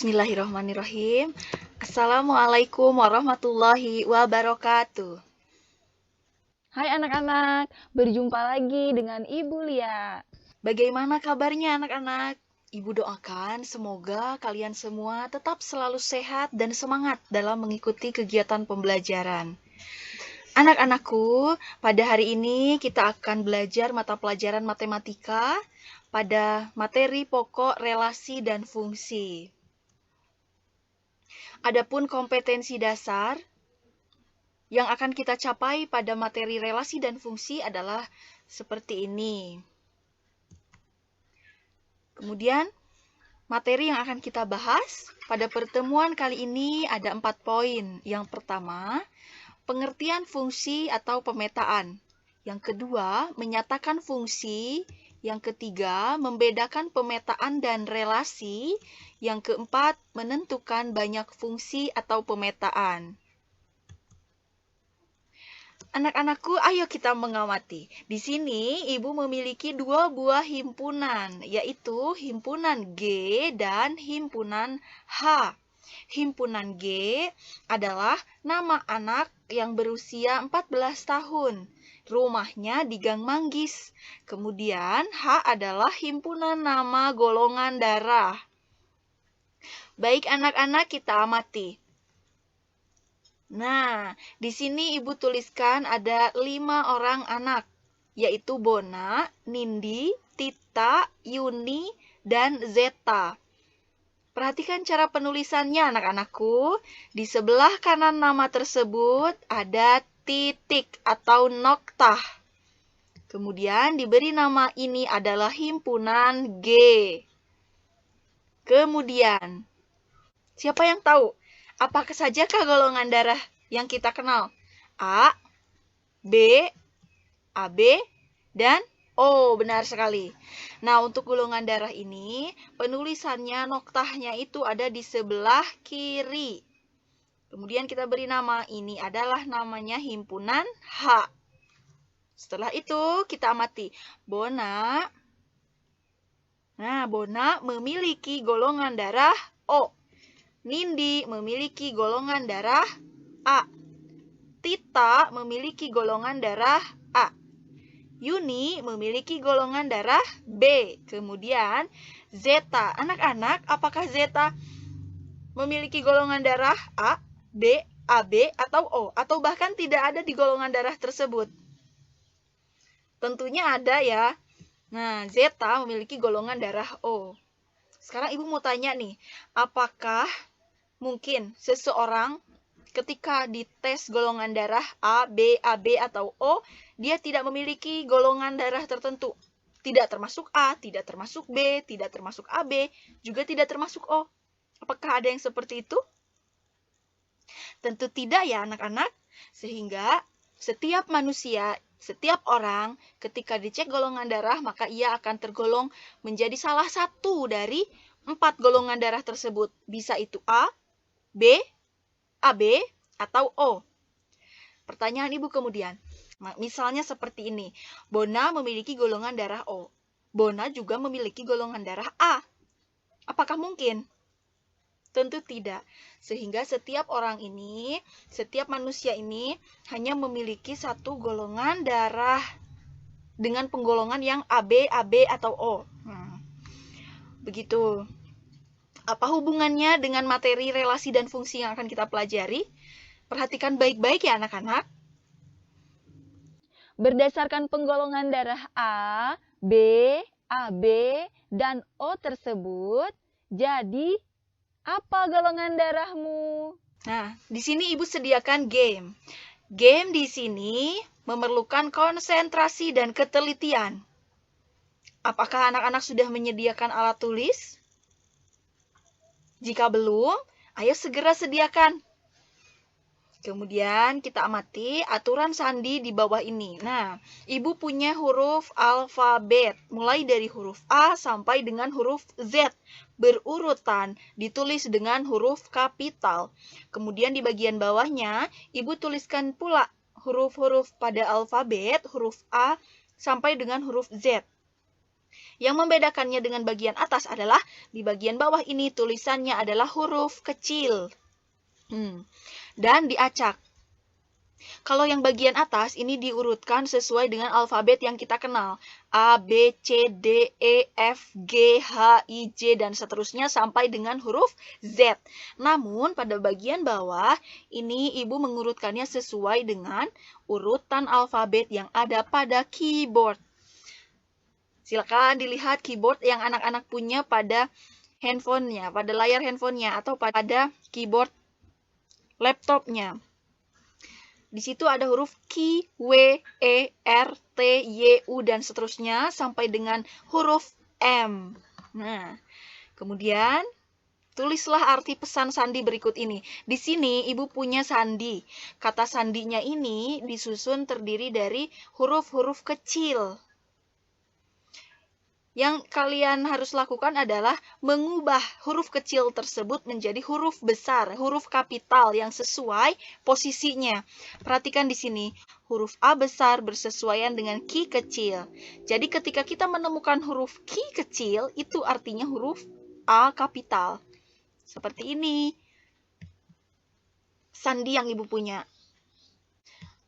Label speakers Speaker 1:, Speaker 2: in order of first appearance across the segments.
Speaker 1: Bismillahirrahmanirrahim. Assalamualaikum warahmatullahi wabarakatuh.
Speaker 2: Hai anak-anak, berjumpa lagi dengan Ibu Lia.
Speaker 1: Bagaimana kabarnya anak-anak? Ibu doakan semoga kalian semua tetap selalu sehat dan semangat dalam mengikuti kegiatan pembelajaran. Anak-anakku, pada hari ini kita akan belajar mata pelajaran matematika pada materi pokok relasi dan fungsi. Adapun kompetensi dasar yang akan kita capai pada materi relasi dan fungsi adalah seperti ini. Kemudian, materi yang akan kita bahas pada pertemuan kali ini ada 4 poin. Yang pertama, pengertian fungsi atau pemetaan. Yang kedua, menyatakan fungsi. Yang ketiga, membedakan pemetaan dan relasi. Yang keempat, menentukan banyak fungsi atau pemetaan. Anak-anakku, ayo kita mengamati. Di sini, Ibu memiliki 2 buah himpunan, yaitu himpunan G dan himpunan H. Himpunan G adalah nama anak yang berusia 14 tahun. Rumahnya di Gang Manggis. Kemudian H adalah himpunan nama golongan darah. Baik anak-anak, kita amati. Nah, di sini Ibu tuliskan ada 5 orang anak, yaitu Bona, Nindi, Tita, Yuni, dan Zeta. Perhatikan cara penulisannya anak-anakku. Di sebelah kanan nama tersebut ada titik atau noktah. Kemudian diberi nama ini adalah himpunan G. Kemudian, siapa yang tahu? Apakah sajakah golongan darah yang kita kenal? A, B, AB, dan O. Benar sekali. Nah, untuk golongan darah ini, penulisannya, noktahnya itu ada di sebelah kiri. Kemudian kita beri nama, ini adalah namanya himpunan H. Setelah itu, kita amati. Bona. Nah, Bona memiliki golongan darah O. Nindi memiliki golongan darah A. Tita memiliki golongan darah A. Yuni memiliki golongan darah B. Kemudian Zeta. Anak-anak, apakah Zeta memiliki golongan darah A, B, AB, atau O? Atau bahkan tidak ada di golongan darah tersebut? Tentunya ada ya. Nah, Zeta memiliki golongan darah O. Sekarang Ibu mau tanya nih, apakah mungkin seseorang ketika dites golongan darah A, B, AB, atau O, dia tidak memiliki golongan darah tertentu? Tidak termasuk A, tidak termasuk B, tidak termasuk AB, juga tidak termasuk O. Apakah ada yang seperti itu? Tentu tidak ya anak-anak. Sehingga setiap manusia, setiap orang ketika dicek golongan darah, maka ia akan tergolong menjadi salah satu dari 4 golongan darah tersebut. Bisa itu A, B, AB, atau O. Pertanyaan Ibu kemudian, misalnya seperti ini. Bona memiliki golongan darah O. Bona juga memiliki golongan darah A. Apakah mungkin? Tentu tidak. Sehingga setiap orang ini, setiap manusia ini hanya memiliki satu golongan darah dengan penggolongan yang AB, AB, atau O. Begitu. Apa hubungannya dengan materi relasi dan fungsi yang akan kita pelajari? Perhatikan baik-baik ya anak-anak.
Speaker 2: Berdasarkan penggolongan darah A, B, AB, dan O tersebut, jadi apa golongan darahmu?
Speaker 1: Nah, di sini Ibu sediakan game. Game di sini memerlukan konsentrasi dan ketelitian. Apakah anak-anak sudah menyediakan alat tulis? Jika belum, ayo segera sediakan. Kemudian kita amati aturan sandi di bawah ini. Nah, Ibu punya huruf alfabet, mulai dari huruf A sampai dengan huruf Z. Berurutan, ditulis dengan huruf kapital. Kemudian di bagian bawahnya, Ibu tuliskan pula huruf-huruf pada alfabet, huruf A sampai dengan huruf Z. Yang membedakannya dengan bagian atas adalah di bagian bawah ini tulisannya adalah huruf kecil. Dan diacak. Kalau yang bagian atas ini diurutkan sesuai dengan alfabet yang kita kenal. A, B, C, D, E, F, G, H, I, J, dan seterusnya sampai dengan huruf Z. Namun pada bagian bawah ini ibu mengurutkannya sesuai dengan urutan alfabet yang ada pada keyboard. Silakan dilihat keyboard yang anak-anak punya pada handphonenya, pada layar handphonenya, atau pada keyboard laptopnya. Di situ ada huruf Q, W, E, R, T, Y, U, dan seterusnya sampai dengan huruf M. Nah, kemudian tulislah arti pesan sandi berikut ini. Di sini ibu punya sandi. Kata sandinya ini disusun terdiri dari huruf-huruf kecil. Yang kalian harus lakukan adalah mengubah huruf kecil tersebut menjadi huruf besar, huruf kapital yang sesuai posisinya. Perhatikan di sini, huruf A besar bersesuaian dengan Q kecil. Jadi ketika kita menemukan huruf Q kecil, itu artinya huruf A kapital. Seperti ini. Sandi yang ibu punya.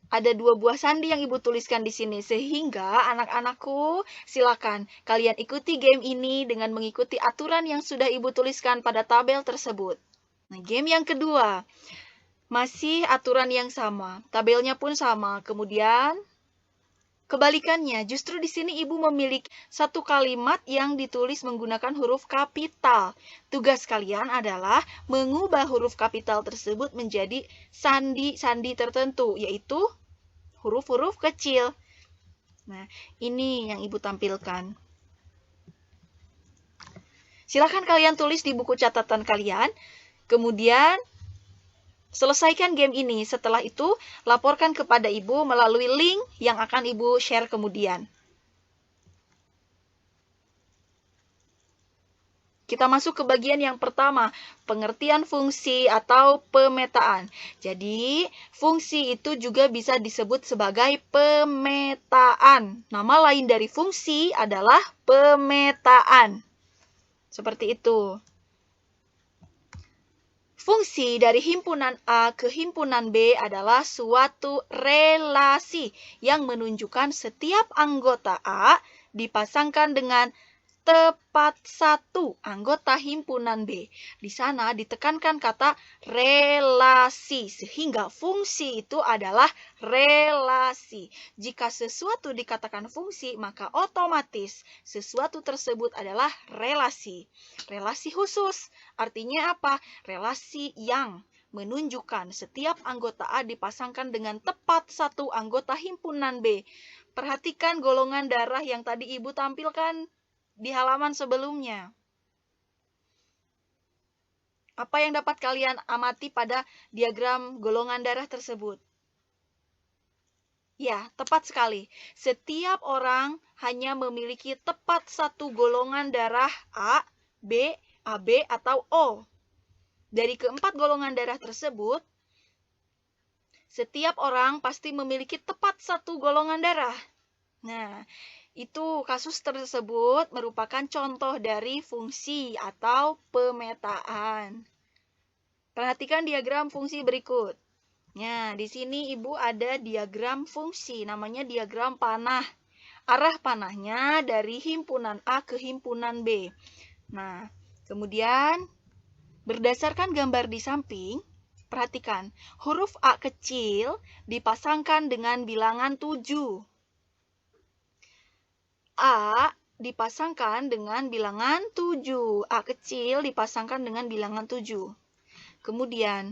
Speaker 1: Ada 2 buah sandi yang ibu tuliskan di sini, sehingga anak-anakku silakan kalian ikuti game ini dengan mengikuti aturan yang sudah ibu tuliskan pada tabel tersebut. Nah, game yang kedua, masih aturan yang sama, tabelnya pun sama. Kemudian kebalikannya, justru di sini ibu memiliki satu kalimat yang ditulis menggunakan huruf kapital. Tugas kalian adalah mengubah huruf kapital tersebut menjadi sandi-sandi tertentu, yaitu huruf-huruf kecil. Nah, ini yang ibu tampilkan. Silakan kalian tulis di buku catatan kalian, kemudian selesaikan game ini. Setelah itu, laporkan kepada ibu melalui link yang akan ibu share kemudian. Kita masuk ke bagian yang pertama, pengertian fungsi atau pemetaan. Jadi, fungsi itu juga bisa disebut sebagai pemetaan. Nama lain dari fungsi adalah pemetaan. Seperti itu. Fungsi dari himpunan A ke himpunan B adalah suatu relasi yang menunjukkan setiap anggota A dipasangkan dengan tepat satu anggota himpunan B. Di sana ditekankan kata relasi, sehingga fungsi itu adalah relasi. Jika sesuatu dikatakan fungsi, maka otomatis sesuatu tersebut adalah relasi. Relasi khusus, artinya apa? Relasi yang menunjukkan setiap anggota A dipasangkan dengan tepat satu anggota himpunan B. Perhatikan golongan darah yang tadi ibu tampilkan di halaman sebelumnya. Apa yang dapat kalian amati pada diagram golongan darah tersebut? Ya, tepat sekali. Setiap orang hanya memiliki tepat satu golongan darah A, B, AB, atau O. Dari keempat golongan darah tersebut, setiap orang pasti memiliki tepat satu golongan darah. Nah, itu kasus tersebut merupakan contoh dari fungsi atau pemetaan. Perhatikan diagram fungsi berikut. Nah, di sini ibu ada diagram fungsi, namanya diagram panah. Arah panahnya dari himpunan A ke himpunan B. Nah, kemudian berdasarkan gambar di samping, perhatikan, huruf A kecil dipasangkan dengan bilangan 7. A dipasangkan dengan bilangan 7. A kecil dipasangkan dengan bilangan 7. Kemudian,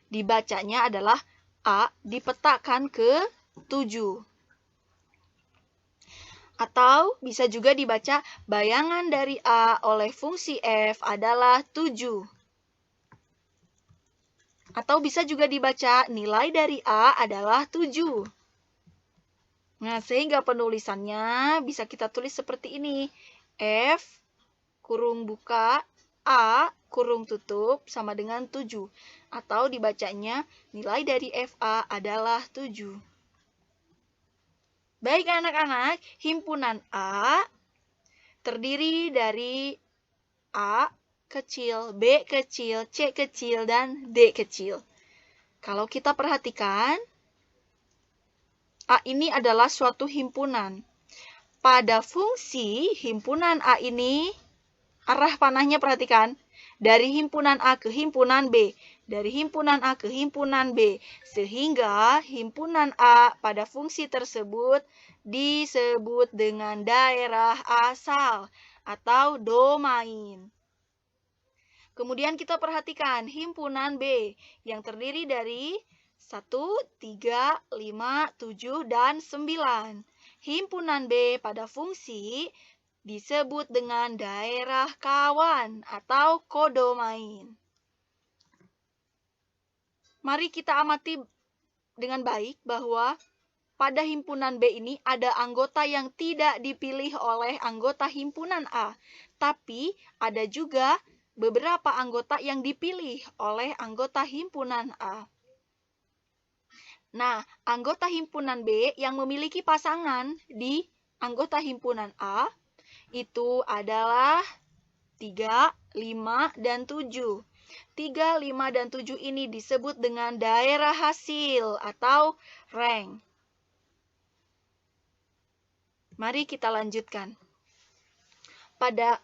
Speaker 1: dibacanya adalah A dipetakan ke 7. Atau bisa juga dibaca bayangan dari A oleh fungsi F adalah 7. Atau bisa juga dibaca nilai dari A adalah 7. Nah, sehingga penulisannya bisa kita tulis seperti ini. F kurung buka A kurung tutup sama dengan 7. Atau dibacanya nilai dari FA adalah 7. Baik anak-anak, himpunan A terdiri dari A kecil, B kecil, C kecil, dan D kecil. Kalau kita perhatikan, A ini adalah suatu himpunan. Pada fungsi himpunan A ini, arah panahnya perhatikan, dari himpunan A ke himpunan B, dari himpunan A ke himpunan B, sehingga himpunan A pada fungsi tersebut disebut dengan daerah asal atau domain. Kemudian kita perhatikan himpunan B yang terdiri dari 1, 3, 5, 7, dan 9. Himpunan B pada fungsi disebut dengan daerah kawan atau kodomain. Mari kita amati dengan baik bahwa pada himpunan B ini ada anggota yang tidak dipilih oleh anggota himpunan A, tapi ada juga beberapa anggota yang dipilih oleh anggota himpunan A. Nah, anggota himpunan B yang memiliki pasangan di anggota himpunan A itu adalah 3, 5, dan 7. 3, 5, dan 7 ini disebut dengan daerah hasil atau rank. Mari kita lanjutkan. Pada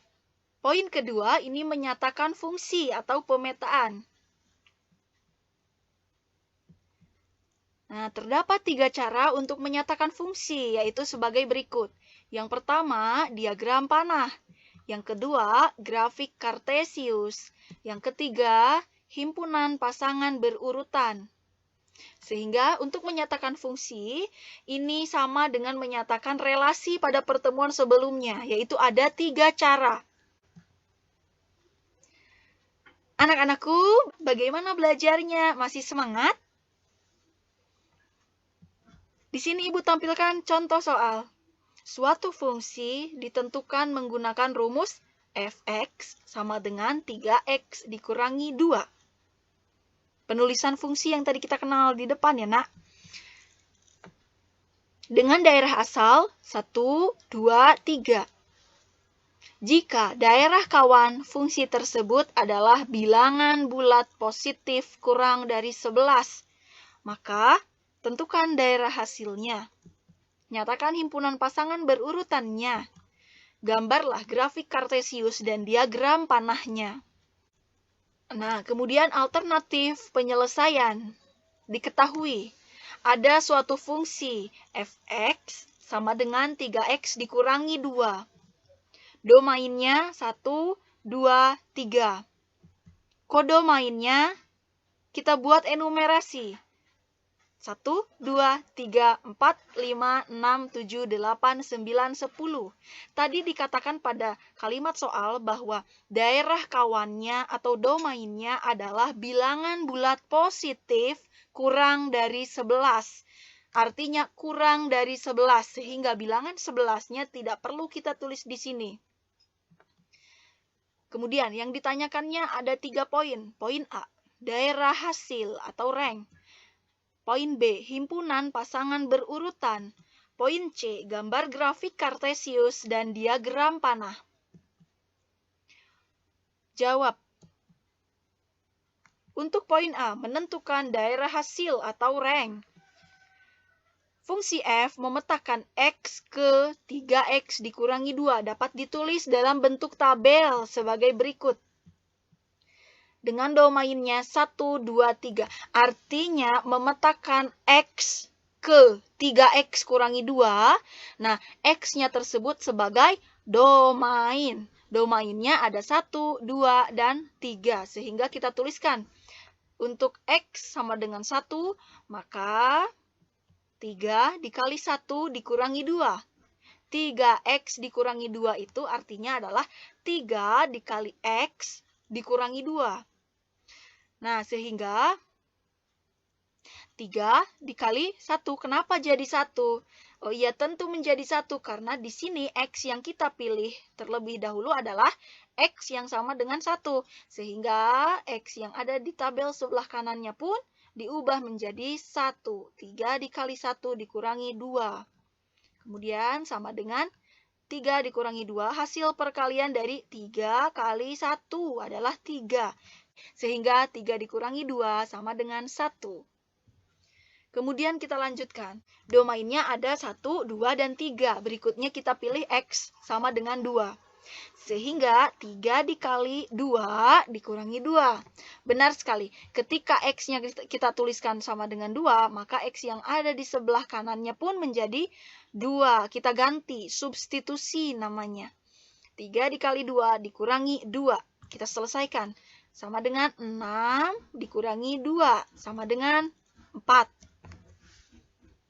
Speaker 1: poin kedua, ini menyatakan fungsi atau pemetaan. Nah, terdapat 3 cara untuk menyatakan fungsi, yaitu sebagai berikut. Yang pertama, diagram panah. Yang kedua, grafik kartesius. Yang ketiga, himpunan pasangan berurutan. Sehingga untuk menyatakan fungsi, ini sama dengan menyatakan relasi pada pertemuan sebelumnya, yaitu ada 3 cara. Anak-anakku, bagaimana belajarnya? Masih semangat? Di sini Ibu tampilkan contoh soal. Suatu fungsi ditentukan menggunakan rumus f(x) sama dengan 3x dikurangi 2. Penulisan fungsi yang tadi kita kenal di depan ya, Nak. Dengan daerah asal 1, 2, 3. Jika daerah kawan fungsi tersebut adalah bilangan bulat positif kurang dari 11, maka tentukan daerah hasilnya. Nyatakan himpunan pasangan berurutannya. Gambarlah grafik kartesius dan diagram panahnya. Nah, kemudian alternatif penyelesaian. Diketahui, ada suatu fungsi f(x) sama dengan 3x dikurangi 2. Domainnya 1, 2, 3. Kodomainnya kita buat enumerasi. 1, 2, 3, 4, 5, 6, 7, 8, 9, 10. Tadi dikatakan pada kalimat soal bahwa daerah kawannya atau domainnya adalah bilangan bulat positif kurang dari 11. Artinya kurang dari 11, sehingga bilangan 11-nya tidak perlu kita tulis di sini. Kemudian yang ditanyakannya ada 3 poin. Poin A, daerah hasil atau rank. Poin B, himpunan pasangan berurutan. Poin C, gambar grafik kartesius dan diagram panah. Jawab. Untuk poin A, menentukan daerah hasil atau rank. Fungsi f memetakan x ke 3x dikurangi 2 dapat ditulis dalam bentuk tabel sebagai berikut. Dengan domainnya 1, 2, 3. Artinya memetakan x ke 3x kurangi 2. Nah, x-nya tersebut sebagai domain. Domainnya ada 1, 2, dan 3. Sehingga kita tuliskan untuk x sama dengan 1, maka 3 dikali 1 dikurangi 2. 3x dikurangi 2 itu artinya adalah 3 dikali x dikurangi 2. Nah, sehingga 3 dikali 1. Kenapa jadi 1? Oh iya, tentu menjadi 1 karena di sini x yang kita pilih terlebih dahulu adalah x yang sama dengan 1. Sehingga x yang ada di tabel sebelah kanannya pun diubah menjadi 1. 3 dikali 1 dikurangi 2. Kemudian sama dengan 3 dikurangi 2, hasil perkalian dari 3 kali 1 adalah 3. Sehingga 3 dikurangi 2 sama dengan 1. Kemudian kita lanjutkan. Domainnya ada 1, 2, dan 3. Berikutnya kita pilih X sama dengan 2. Sehingga 3 dikali 2 dikurangi 2. Benar sekali. Ketika X-nya kita tuliskan sama dengan 2, maka X yang ada di sebelah kanannya pun menjadi 2. Kita ganti, substitusi namanya. 3 dikali 2 dikurangi 2. Kita selesaikan. Sama dengan 6 dikurangi 2. Sama dengan 4.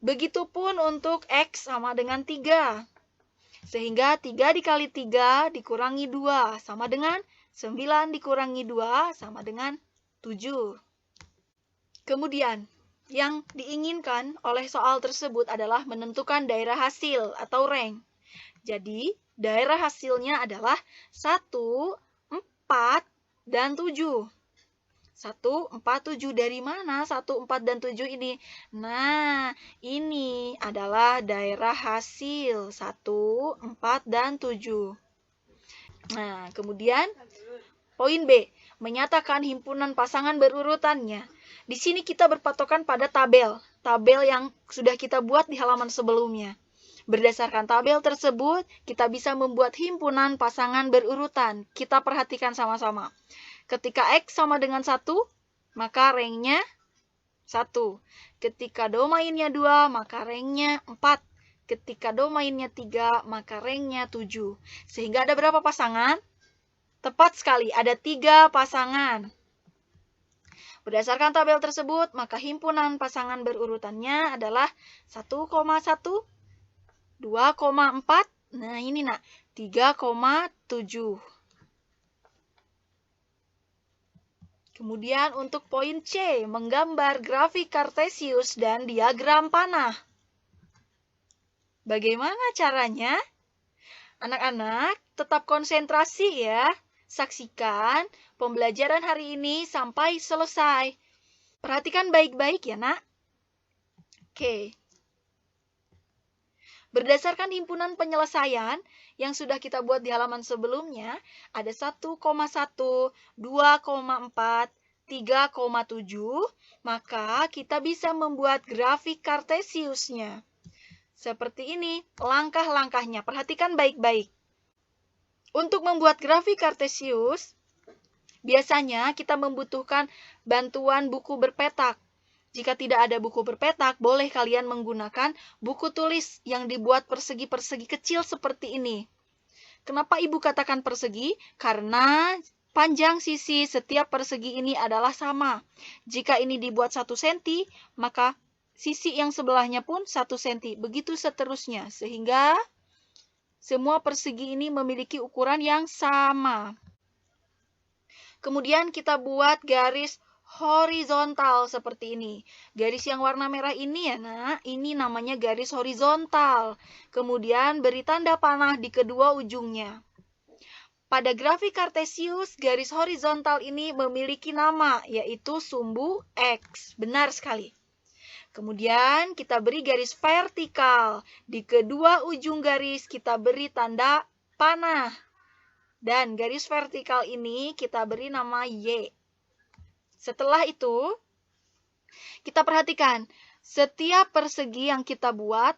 Speaker 1: Begitupun untuk X sama dengan 3. Sehingga 3 dikali 3 dikurangi 2 sama dengan 9 dikurangi 2 sama dengan 7. Kemudian, yang diinginkan oleh soal tersebut adalah menentukan daerah hasil atau rank. Jadi, daerah hasilnya adalah 1, 4, dan 7. 1, 4, 7. Dari mana 1, 4, dan 7 ini? Nah, ini adalah daerah hasil 1, 4, dan 7. Nah, kemudian poin B, menyatakan himpunan pasangan berurutannya. Di sini kita berpatokan pada tabel yang sudah kita buat di halaman sebelumnya. Berdasarkan tabel tersebut, kita bisa membuat himpunan pasangan berurutan. Kita perhatikan sama-sama. Ketika X sama dengan 1, maka ranknya 1. Ketika domainnya 2, maka ranknya 4. Ketika domainnya 3, maka ranknya 7. Sehingga ada berapa pasangan? Tepat sekali, ada 3 pasangan. Berdasarkan tabel tersebut, maka himpunan pasangan berurutannya adalah 1,1, 2,4, nah ini 3,7. Kemudian untuk poin C, menggambar grafik Kartesius dan diagram panah. Bagaimana caranya? Anak-anak, tetap konsentrasi ya. Saksikan pembelajaran hari ini sampai selesai. Perhatikan baik-baik ya, Nak. Oke. Berdasarkan himpunan penyelesaian yang sudah kita buat di halaman sebelumnya, ada 1,1, 2,4, 3,7, maka kita bisa membuat grafik Kartesiusnya. Seperti ini, langkah-langkahnya. Perhatikan baik-baik. Untuk membuat grafik Kartesius, biasanya kita membutuhkan bantuan buku berpetak. Jika tidak ada buku berpetak, boleh kalian menggunakan buku tulis yang dibuat persegi-persegi kecil seperti ini. Kenapa Ibu katakan persegi? Karena panjang sisi setiap persegi ini adalah sama. Jika ini dibuat 1 cm, maka sisi yang sebelahnya pun 1 cm. Begitu seterusnya, sehingga semua persegi ini memiliki ukuran yang sama. Kemudian kita buat garis horizontal seperti ini. Garis yang warna merah ini ya, Nak, ini namanya garis horizontal. Kemudian beri tanda panah di kedua ujungnya. Pada grafik Kartesius, garis horizontal ini memiliki nama, yaitu sumbu X. Benar sekali. Kemudian kita beri garis vertikal. Di kedua ujung garis kita beri tanda panah. Dan garis vertikal ini kita beri nama Y. Setelah itu, kita perhatikan setiap persegi yang kita buat.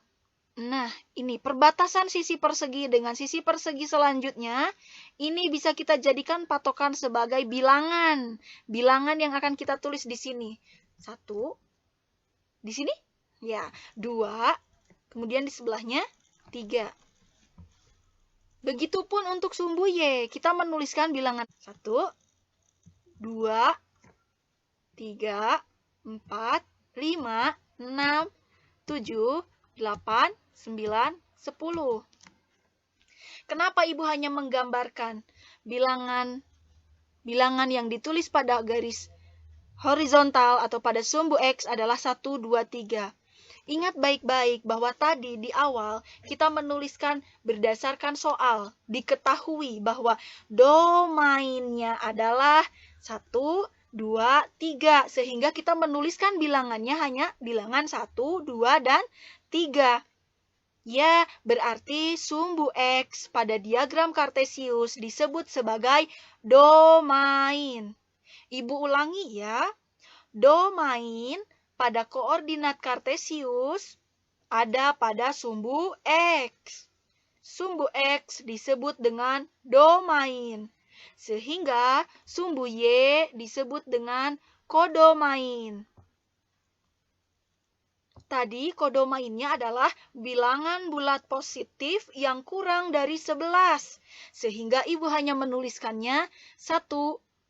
Speaker 1: Nah, ini perbatasan sisi persegi dengan sisi persegi selanjutnya. Ini bisa kita jadikan patokan sebagai bilangan. Bilangan yang akan kita tulis di sini. 1, di sini? Ya, 2, kemudian di sebelahnya 3. Begitupun untuk sumbu Y. Kita menuliskan bilangan 1, 2, 3, 4, 5, 6, 7, 8, 9, 10. Kenapa Ibu hanya menggambarkan bilangan yang ditulis pada garis horizontal atau pada sumbu X adalah 1, 2, 3? Ingat baik-baik bahwa tadi di awal kita menuliskan berdasarkan soal. Diketahui bahwa domainnya adalah 1, 2, 3. Sehingga kita menuliskan bilangannya hanya bilangan 1, 2, dan 3. Ya, berarti sumbu X pada diagram Kartesius disebut sebagai domain. Ibu ulangi ya. Domain pada koordinat Kartesius ada pada sumbu X. Sumbu X disebut dengan domain. Sehingga sumbu Y disebut dengan kodomain. Tadi kodomainnya adalah bilangan bulat positif yang kurang dari 11. Sehingga ibu hanya menuliskannya 1,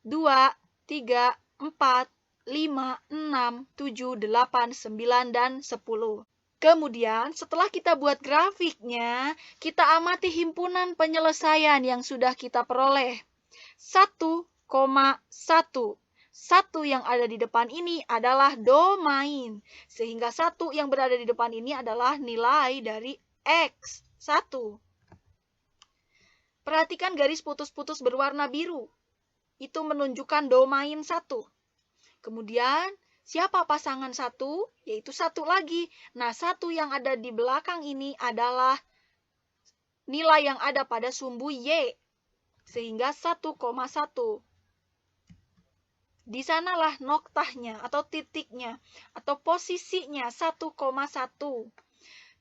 Speaker 1: 2, 3, 4, 5, 6, 7, 8, 9, dan 10. Kemudian setelah kita buat grafiknya, kita amati himpunan penyelesaian yang sudah kita peroleh. 1,1. Satu yang ada di depan ini adalah domain. Sehingga satu yang berada di depan ini adalah nilai dari X. 1. Perhatikan garis putus-putus berwarna biru. Itu menunjukkan domain 1. Kemudian, siapa pasangan 1? Yaitu 1 lagi. Nah, 1 yang ada di belakang ini adalah nilai yang ada pada sumbu Y. Sehingga 1,1. Di sanalah noktahnya atau titiknya atau posisinya 1,1.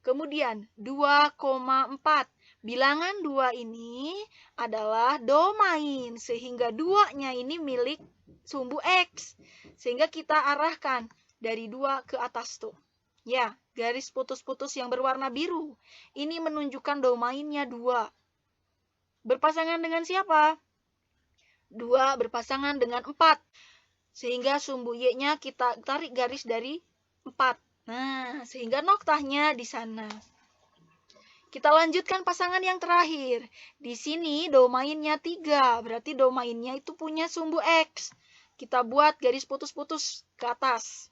Speaker 1: Kemudian 2,4. Bilangan 2 ini adalah domain sehingga 2-nya ini milik sumbu X. Sehingga kita arahkan dari 2 ke atas tuh. Ya, garis putus-putus yang berwarna biru. Ini menunjukkan domainnya 2. Berpasangan dengan siapa? 2 berpasangan dengan 4. Sehingga sumbu Y-nya kita tarik garis dari 4. Nah, sehingga noktahnya di sana. Kita lanjutkan pasangan yang terakhir. Di sini domainnya 3, berarti domainnya itu punya sumbu X. Kita buat garis putus-putus ke atas.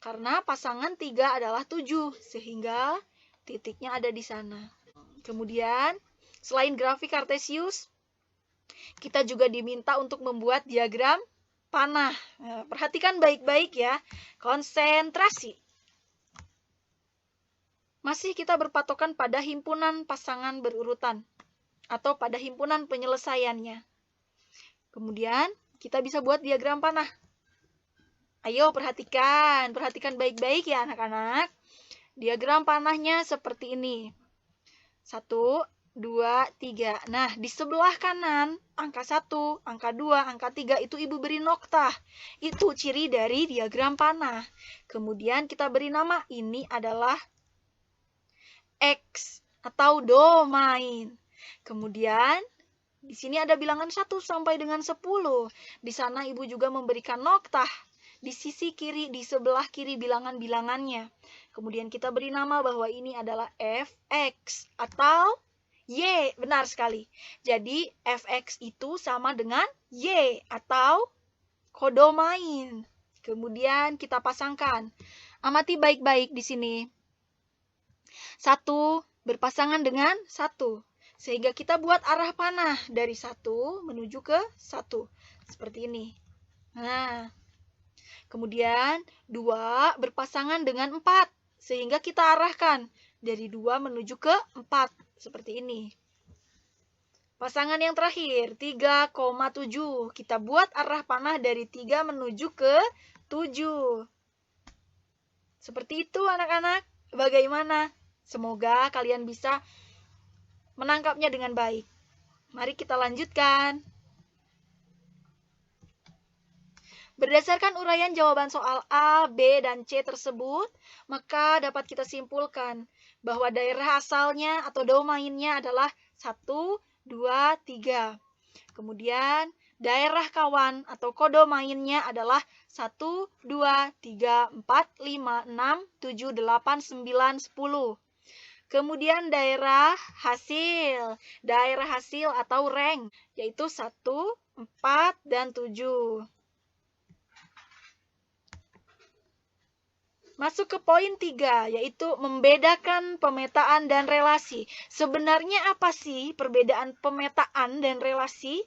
Speaker 1: Karena pasangan 3 adalah 7, sehingga titiknya ada di sana. Kemudian, selain grafik Kartesius, kita juga diminta untuk membuat diagram panah. Nah, perhatikan baik-baik ya. Konsentrasi. Masih kita berpatokan pada himpunan pasangan berurutan atau pada himpunan penyelesaiannya. Kemudian kita bisa buat diagram panah. Ayo perhatikan baik-baik ya anak-anak. Diagram panahnya seperti ini. 1, 2, 3. Nah, di sebelah kanan, angka 1, angka 2, angka 3 itu ibu beri noktah. Itu ciri dari diagram panah. Kemudian kita beri nama, ini adalah X atau domain. Kemudian, di sini ada bilangan 1 sampai dengan 10. Di sana ibu juga memberikan noktah. Di sisi kiri, di sebelah kiri bilangan-bilangannya. Kemudian kita beri nama bahwa ini adalah Fx atau Y, benar sekali. Jadi, Fx itu sama dengan Y atau kodomain. Kemudian kita pasangkan. Amati baik-baik di sini. 1 berpasangan dengan 1. Sehingga kita buat arah panah dari 1 menuju ke 1. Seperti ini. Nah, kemudian 2 berpasangan dengan 4. Sehingga kita arahkan dari 2 menuju ke 4. Seperti ini. Pasangan yang terakhir, 3,7. Kita buat arah panah dari 3 menuju ke 7. Seperti itu anak-anak. Bagaimana? Semoga kalian bisa menangkapnya dengan baik. Mari kita lanjutkan. Berdasarkan uraian jawaban soal A, B, dan C tersebut, maka dapat kita simpulkan bahwa daerah asalnya atau domainnya adalah 1, 2, 3. Kemudian daerah kawan atau kodomainnya adalah 1, 2, 3, 4, 5, 6, 7, 8, 9, 10. Kemudian daerah hasil atau rank, yaitu 1, 4, dan 7. Masuk ke poin 3, yaitu membedakan pemetaan dan relasi. Sebenarnya apa sih perbedaan pemetaan dan relasi?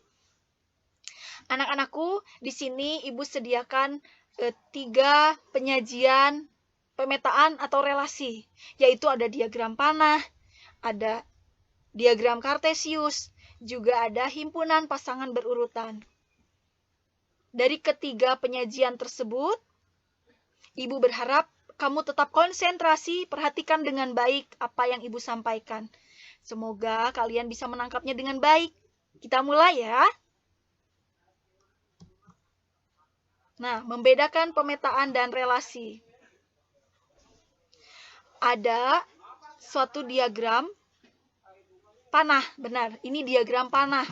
Speaker 1: Anak-anakku, di sini Ibu sediakan 3 penyajian pemetaan atau relasi, yaitu ada diagram panah, ada diagram kartesius, juga ada himpunan pasangan berurutan. Dari ketiga penyajian tersebut, Ibu berharap kamu tetap konsentrasi, perhatikan dengan baik apa yang Ibu sampaikan. Semoga kalian bisa menangkapnya dengan baik. Kita mulai ya. Nah, membedakan pemetaan dan relasi. Ada suatu diagram panah, benar. Ini diagram panah.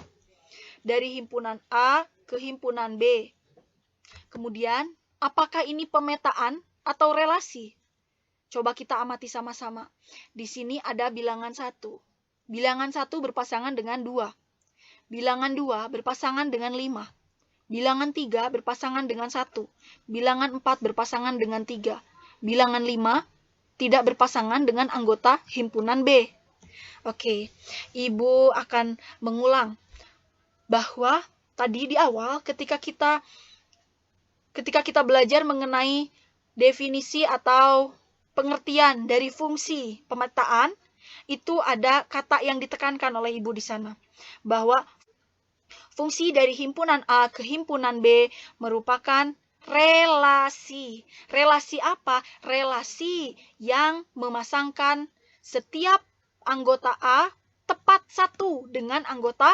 Speaker 1: Dari himpunan A ke himpunan B. Kemudian, apakah ini pemetaan atau relasi? Coba kita amati sama-sama. Di sini ada bilangan 1. Bilangan 1 berpasangan dengan 2. Bilangan 2 berpasangan dengan 5. Bilangan 3 berpasangan dengan 1. Bilangan 4 berpasangan dengan 3. Bilangan 5 tidak berpasangan dengan anggota himpunan B. Oke, Ibu akan mengulang bahwa tadi di awal ketika kita belajar mengenai definisi atau pengertian dari fungsi pemetaan, itu ada kata yang ditekankan oleh Ibu di sana, bahwa fungsi dari himpunan A ke himpunan B merupakan relasi. Relasi apa? Relasi yang memasangkan setiap anggota A tepat satu dengan anggota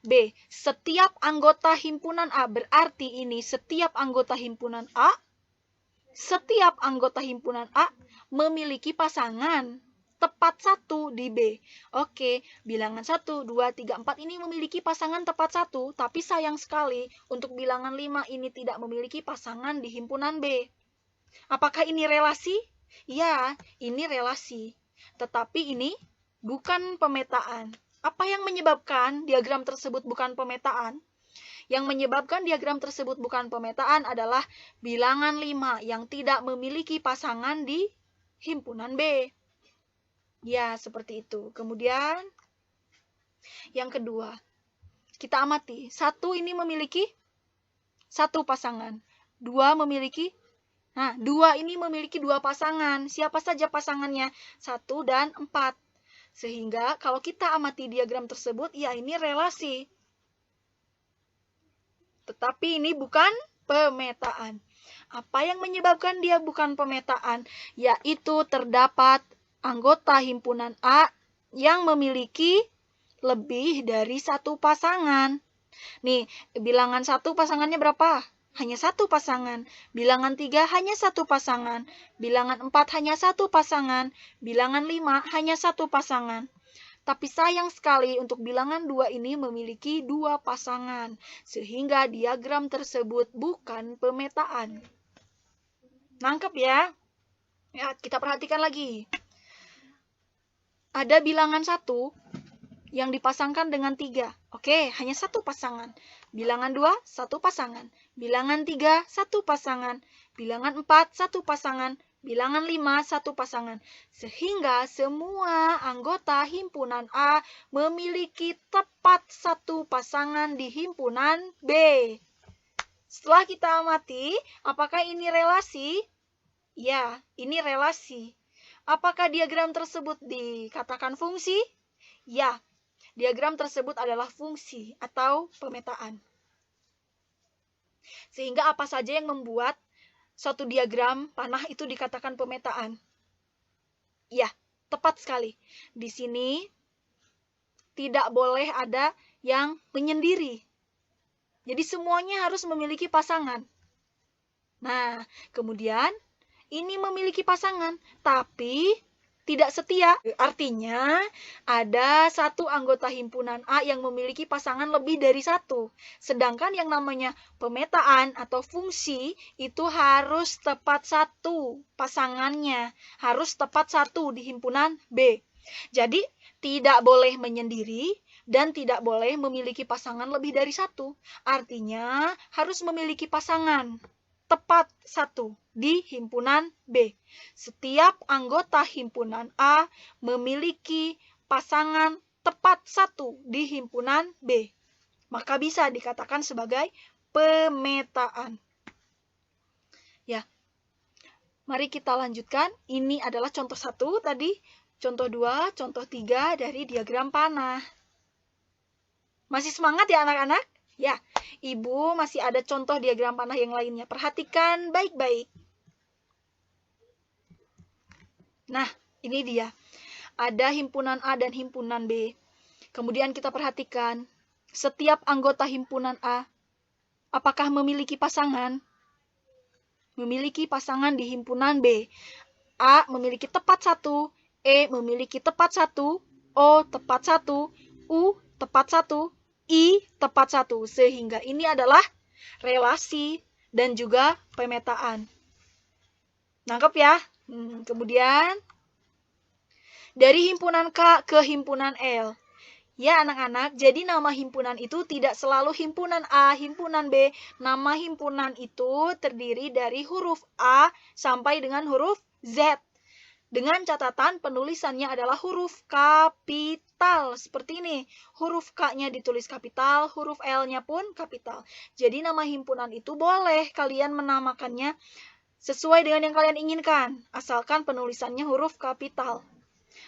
Speaker 1: B. Setiap anggota himpunan A berarti ini setiap anggota himpunan A memiliki pasangan tepat satu di B. Oke, bilangan 1, 2, 3, 4 ini memiliki pasangan tepat satu, tapi sayang sekali untuk bilangan 5 ini tidak memiliki pasangan di himpunan B. Apakah ini relasi? Ya, ini relasi. Tetapi ini bukan pemetaan. Apa yang menyebabkan diagram tersebut bukan pemetaan? Yang menyebabkan diagram tersebut bukan pemetaan adalah bilangan 5 yang tidak memiliki pasangan di himpunan B. Ya, seperti itu. Kemudian, yang kedua, kita amati. 1 ini memiliki 1 pasangan. 2 memiliki, 2 ini memiliki 2 pasangan. Siapa saja pasangannya? 1 dan 4. Sehingga kalau kita amati diagram tersebut, ya ini relasi. Tetapi ini bukan pemetaan. Apa yang menyebabkan dia bukan pemetaan? Yaitu terdapat anggota himpunan A yang memiliki lebih dari 1 pasangan. Nih, bilangan 1 pasangannya berapa? Hanya 1 pasangan. Bilangan 3 hanya 1 pasangan. Bilangan 4 hanya 1 pasangan. Bilangan 5 hanya 1 pasangan. Tapi sayang sekali untuk bilangan 2 ini memiliki 2 pasangan. Sehingga diagram tersebut bukan pemetaan. Nangkep ya? Ya, kita perhatikan lagi. Ada bilangan 1 yang dipasangkan dengan 3. Oke, hanya 1 pasangan. Bilangan 2, 1 pasangan. Bilangan 3, 1 pasangan. Bilangan 4, 1 pasangan. Bilangan 5, 1 pasangan. Sehingga semua anggota himpunan A memiliki tepat 1 pasangan di himpunan B. Setelah kita amati, apakah ini relasi? Ya, ini relasi. Apakah diagram tersebut dikatakan fungsi? Ya, diagram tersebut adalah fungsi atau pemetaan. Sehingga apa saja yang membuat suatu diagram panah itu dikatakan pemetaan? Ya, tepat sekali. Di sini tidak boleh ada yang menyendiri. Jadi semuanya harus memiliki pasangan. Nah, kemudian ini memiliki pasangan, tapi tidak setia. Artinya, ada 1 anggota himpunan A yang memiliki pasangan lebih dari 1. Sedangkan yang namanya pemetaan atau fungsi itu harus tepat 1 pasangannya. Harus tepat 1 di himpunan B. Jadi, tidak boleh menyendiri dan tidak boleh memiliki pasangan lebih dari 1. Artinya, harus memiliki pasangan tepat 1 di himpunan B. Setiap anggota himpunan A memiliki pasangan tepat 1 di himpunan B. Maka bisa dikatakan sebagai pemetaan. Ya. Mari kita lanjutkan. Ini adalah contoh 1 tadi, contoh 2, contoh 3 dari diagram panah. Masih semangat ya anak-anak? Ya, Ibu masih ada contoh diagram panah yang lainnya. Perhatikan baik-baik. Nah, ini dia. Ada himpunan A dan himpunan B. Kemudian kita perhatikan, setiap anggota himpunan A, apakah memiliki pasangan? Memiliki pasangan di himpunan B. A memiliki tepat 1, E memiliki tepat 1, O tepat 1, U tepat 1, I tepat 1. Sehingga ini adalah relasi dan juga pemetaan. Nangkep ya? Kemudian, dari himpunan K ke himpunan L. Ya anak-anak, jadi nama himpunan itu tidak selalu himpunan A, himpunan B. Nama himpunan itu terdiri dari huruf A sampai dengan huruf Z. Dengan catatan penulisannya adalah huruf kapital. Seperti ini, huruf K-nya ditulis kapital, huruf L-nya pun kapital. Jadi nama himpunan itu boleh kalian menamakannya sesuai dengan yang kalian inginkan, asalkan penulisannya huruf kapital.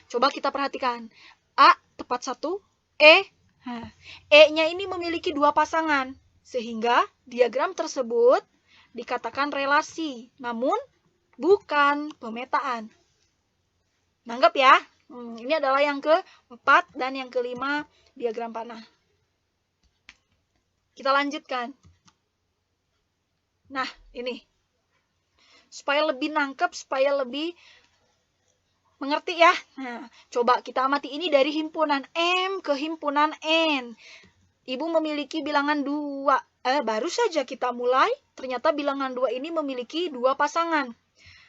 Speaker 1: Coba kita perhatikan. A tepat 1, E-nya ini memiliki 2 pasangan, sehingga diagram tersebut dikatakan relasi, namun bukan pemetaan. Nanggap ya? Ini adalah yang ke-4 dan yang ke-5 diagram panah. Kita lanjutkan. Nah, ini. Supaya lebih nangkep, supaya lebih mengerti ya? Nah, coba kita amati ini dari himpunan M ke himpunan N. Ibu memiliki bilangan 2. Baru saja kita mulai, ternyata bilangan 2 ini memiliki 2 pasangan.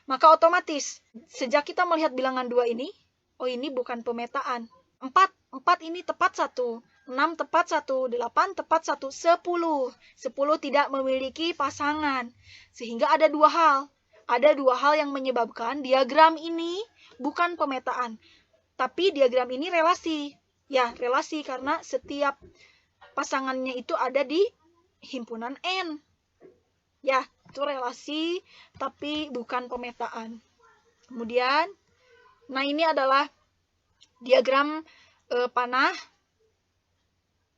Speaker 1: Maka otomatis, sejak kita melihat bilangan 2 ini, oh ini bukan pemetaan. 4 ini tepat 1, 6 tepat 1, 8 tepat 1, 10. 10 tidak memiliki pasangan. Sehingga ada 2 hal. Ada 2 hal yang menyebabkan diagram ini bukan pemetaan, tapi diagram ini relasi. Ya, relasi karena setiap pasangannya itu ada di himpunan N. Ya, itu relasi, tapi bukan pemetaan. Kemudian, nah ini adalah diagram panah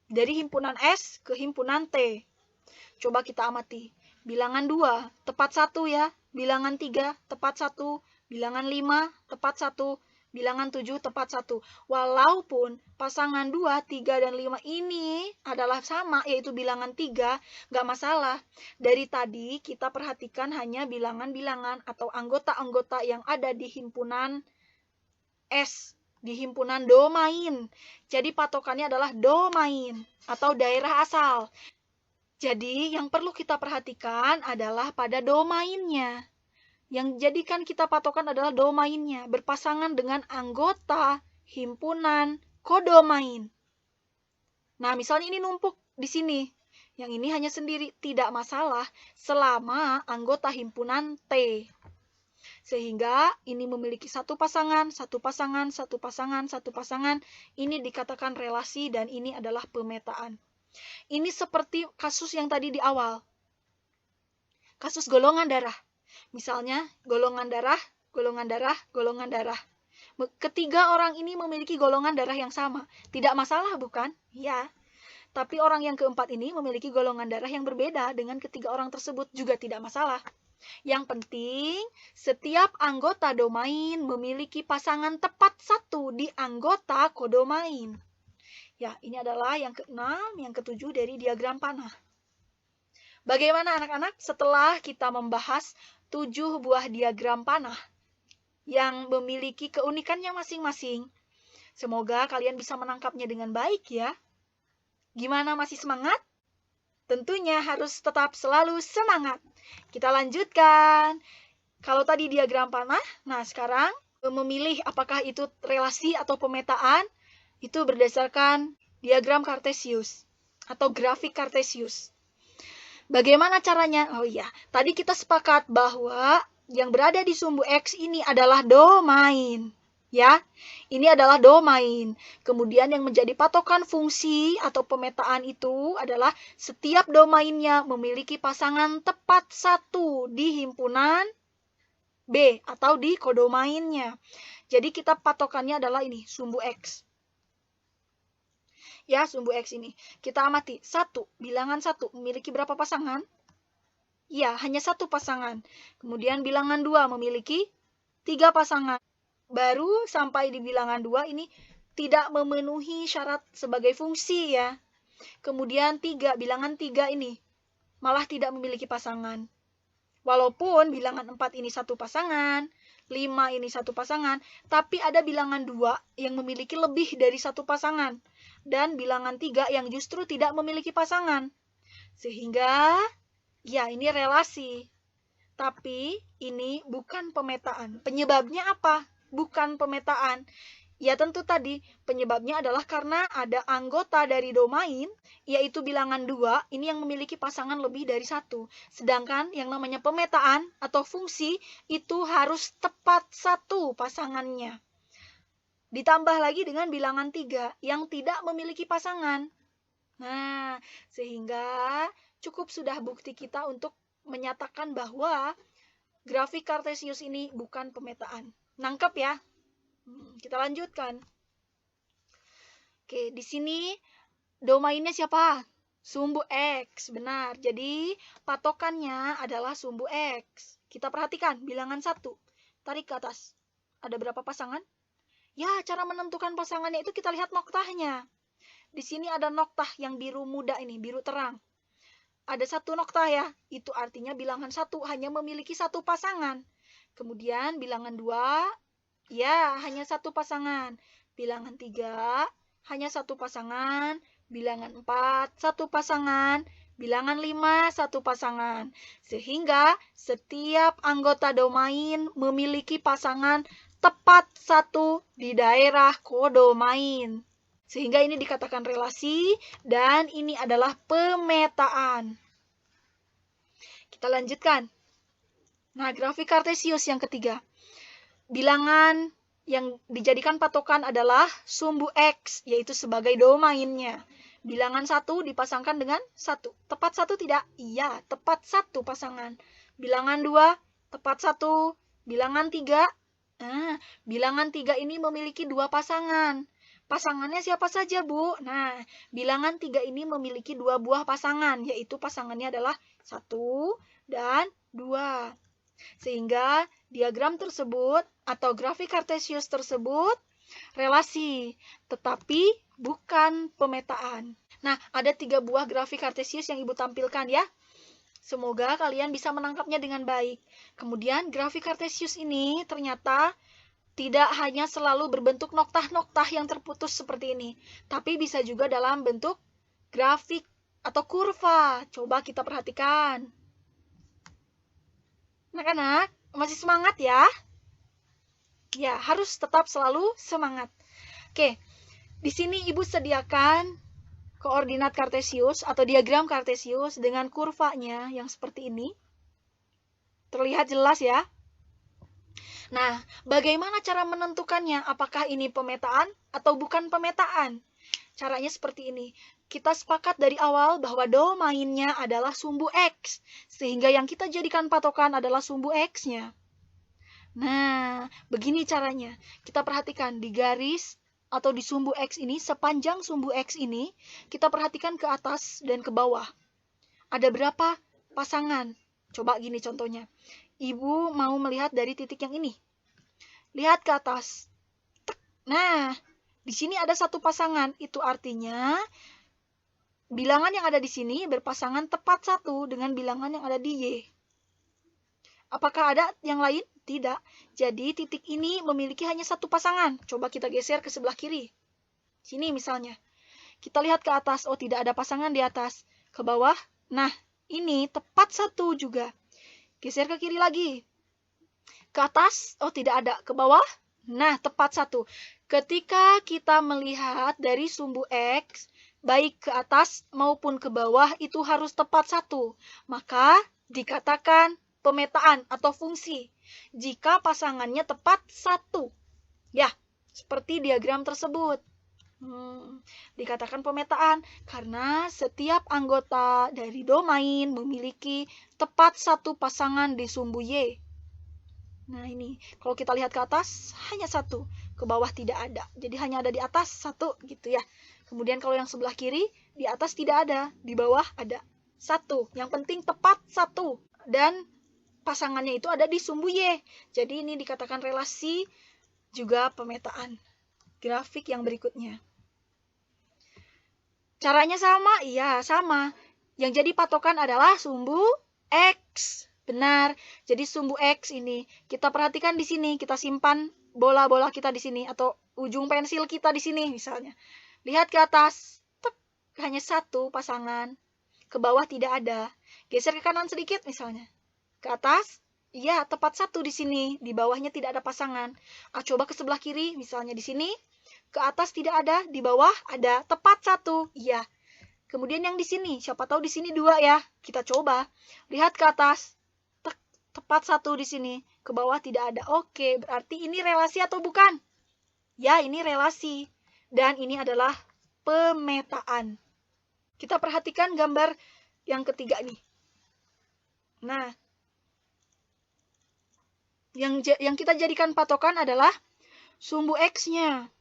Speaker 1: dari himpunan S ke himpunan T. Coba kita amati. Bilangan 2, tepat 1 ya. Bilangan 3, tepat 1. Bilangan 5, tepat 1. Bilangan 7, tepat 1. Walaupun pasangan 2, 3, dan 5 ini adalah sama, yaitu bilangan 3, nggak masalah. Dari tadi kita perhatikan hanya bilangan-bilangan atau anggota-anggota yang ada di himpunan S, di himpunan domain. Jadi patokannya adalah domain atau daerah asal. Jadi yang perlu kita perhatikan adalah pada domainnya. Yang jadikan kita patokan adalah domainnya, berpasangan dengan anggota himpunan kodomain. Nah, misalnya ini numpuk di sini. Yang ini hanya sendiri, tidak masalah selama anggota himpunan T. Sehingga ini memiliki 1 pasangan, 1 pasangan, 1 pasangan, 1 pasangan. Ini dikatakan relasi dan ini adalah pemetaan. Ini seperti kasus yang tadi di awal. Kasus golongan darah. Misalnya, golongan darah, golongan darah, golongan darah. Ketiga orang ini memiliki golongan darah yang sama. Tidak masalah, bukan? Ya. Tapi orang yang keempat ini memiliki golongan darah yang berbeda dengan ketiga orang tersebut juga tidak masalah. Yang penting, setiap anggota domain memiliki pasangan tepat 1 di anggota kodomain. Ya, ini adalah yang ke-6, yang ke-7 dari diagram panah. Bagaimana anak-anak setelah kita membahas 7 buah diagram panah yang memiliki keunikannya masing-masing? Semoga kalian bisa menangkapnya dengan baik ya. Gimana, masih semangat? Tentunya harus tetap selalu semangat. Kita lanjutkan. Kalau tadi diagram panah, nah sekarang memilih apakah itu relasi atau pemetaan, itu berdasarkan diagram Kartesius atau grafik Kartesius. Bagaimana caranya? Oh iya, tadi kita sepakat bahwa yang berada di sumbu X ini adalah domain. Ya, ini adalah domain. Kemudian yang menjadi patokan fungsi atau pemetaan itu adalah setiap domainnya memiliki pasangan tepat 1 di himpunan B atau di kodomainnya. Jadi kita patokannya adalah ini, sumbu X. Ya, sumbu X ini. Kita amati. 1, bilangan 1 memiliki berapa pasangan? Ya, hanya 1 pasangan. Kemudian bilangan 2 memiliki 3 pasangan. Baru sampai di bilangan 2 ini tidak memenuhi syarat sebagai fungsi ya. Kemudian 3, bilangan 3 ini malah tidak memiliki pasangan. Walaupun bilangan 4 ini 1 pasangan, 5 ini 1 pasangan, tapi ada bilangan 2 yang memiliki lebih dari 1 pasangan. Dan bilangan 3 yang justru tidak memiliki pasangan. Sehingga, ya ini relasi. Tapi ini bukan pemetaan. Penyebabnya apa? Bukan pemetaan. Ya tentu tadi penyebabnya adalah karena ada anggota dari domain, yaitu bilangan 2, ini yang memiliki pasangan lebih dari 1. Sedangkan yang namanya pemetaan atau fungsi itu harus tepat 1 pasangannya. Ditambah lagi dengan bilangan 3 yang tidak memiliki pasangan. Nah, sehingga cukup sudah bukti kita untuk menyatakan bahwa grafik Kartesius ini bukan pemetaan. Nangkep ya? Kita lanjutkan. Oke, di sini domainnya siapa? Sumbu X, benar. Jadi, patokannya adalah sumbu X. Kita perhatikan, bilangan 1. Tarik ke atas. Ada berapa pasangan? Ya, cara menentukan pasangannya itu kita lihat noktahnya. Di sini ada noktah yang biru muda ini, biru terang. Ada 1 noktah ya, itu artinya bilangan 1 hanya memiliki 1 pasangan. Kemudian bilangan 2, ya, hanya 1 pasangan. Bilangan 3, hanya 1 pasangan. Bilangan 4, 1 pasangan. Bilangan 5, 1 pasangan. Sehingga setiap anggota domain memiliki pasangan tepat 1 di daerah kodomain. Sehingga ini dikatakan relasi dan ini adalah pemetaan. Kita lanjutkan. Nah, grafik Kartesius yang ketiga. Bilangan yang dijadikan patokan adalah sumbu X, yaitu sebagai domainnya. Bilangan 1 dipasangkan dengan 1. Tepat 1 tidak? Iya, tepat 1 pasangan. Bilangan 2, tepat 1. Bilangan 3, bilangan 3 ini memiliki 2 pasangan. Pasangannya siapa saja, Bu? Nah, bilangan 3 ini memiliki 2 buah pasangan, yaitu pasangannya adalah 1 dan 2. Sehingga diagram tersebut atau grafik Kartesius tersebut relasi, tetapi bukan pemetaan. Nah, ada 3 buah grafik Kartesius yang Ibu tampilkan ya. Semoga kalian bisa menangkapnya dengan baik. Kemudian grafik Kartesius ini ternyata tidak hanya selalu berbentuk noktah-noktah yang terputus seperti ini, tapi bisa juga dalam bentuk grafik atau kurva. Coba kita perhatikan. Anak-anak, masih semangat ya? Ya, harus tetap selalu semangat. Oke, di sini Ibu sediakan koordinat Kartesius atau diagram Kartesius dengan kurvanya yang seperti ini. Terlihat jelas ya? Nah, bagaimana cara menentukannya? Apakah ini pemetaan atau bukan pemetaan? Caranya seperti ini. Kita sepakat dari awal bahwa domainnya adalah sumbu X. Sehingga yang kita jadikan patokan adalah sumbu X-nya. Nah, begini caranya. Kita perhatikan di garis atau di sumbu X ini, sepanjang sumbu X ini, kita perhatikan ke atas dan ke bawah. Ada berapa pasangan? Coba gini contohnya. Ibu mau melihat dari titik yang ini. Lihat ke atas. Nah, di sini ada 1 pasangan. Itu artinya bilangan yang ada di sini berpasangan tepat 1 dengan bilangan yang ada di Y. Apakah ada yang lain? Tidak. Jadi titik ini memiliki hanya 1 pasangan. Coba kita geser ke sebelah kiri. Sini misalnya. Kita lihat ke atas. Oh, tidak ada pasangan di atas. Ke bawah. Nah, ini tepat 1 juga. Geser ke kiri lagi. Ke atas, oh tidak ada. Ke bawah, nah tepat 1. Ketika kita melihat dari sumbu X, baik ke atas maupun ke bawah, itu harus tepat 1. Maka dikatakan pemetaan atau fungsi. Jika pasangannya tepat 1. Ya, seperti diagram tersebut. Dikatakan pemetaan karena setiap anggota dari domain memiliki tepat 1 pasangan di sumbu Y. Nah ini, kalau kita lihat ke atas hanya satu, ke bawah tidak ada. Jadi hanya ada di atas satu gitu ya. Kemudian kalau yang sebelah kiri, di atas tidak ada, di bawah ada satu. Yang penting tepat satu. Dan pasangannya itu ada di sumbu Y. Jadi ini dikatakan relasi juga pemetaan. Grafik yang berikutnya. Caranya sama? Iya, sama. Yang jadi patokan adalah sumbu X. Benar. Jadi sumbu X ini kita perhatikan di sini, kita simpan bola-bola kita di sini atau ujung pensil kita di sini misalnya. Lihat ke atas, tek, hanya satu pasangan. Ke bawah tidak ada. Geser ke kanan sedikit misalnya. Ke atas, iya tepat satu di sini. Di bawahnya tidak ada pasangan. Coba ke sebelah kiri misalnya di sini. Ke atas tidak ada, di bawah ada tepat satu. Iya. Kemudian yang di sini, siapa tahu di sini dua ya. Kita coba. Lihat ke atas. Tepat satu di sini, ke bawah tidak ada. Oke, berarti ini relasi atau bukan? Ya, ini relasi. Dan ini adalah pemetaan. Kita perhatikan gambar yang ketiga nih. Nah, yang kita jadikan patokan adalah sumbu X-nya.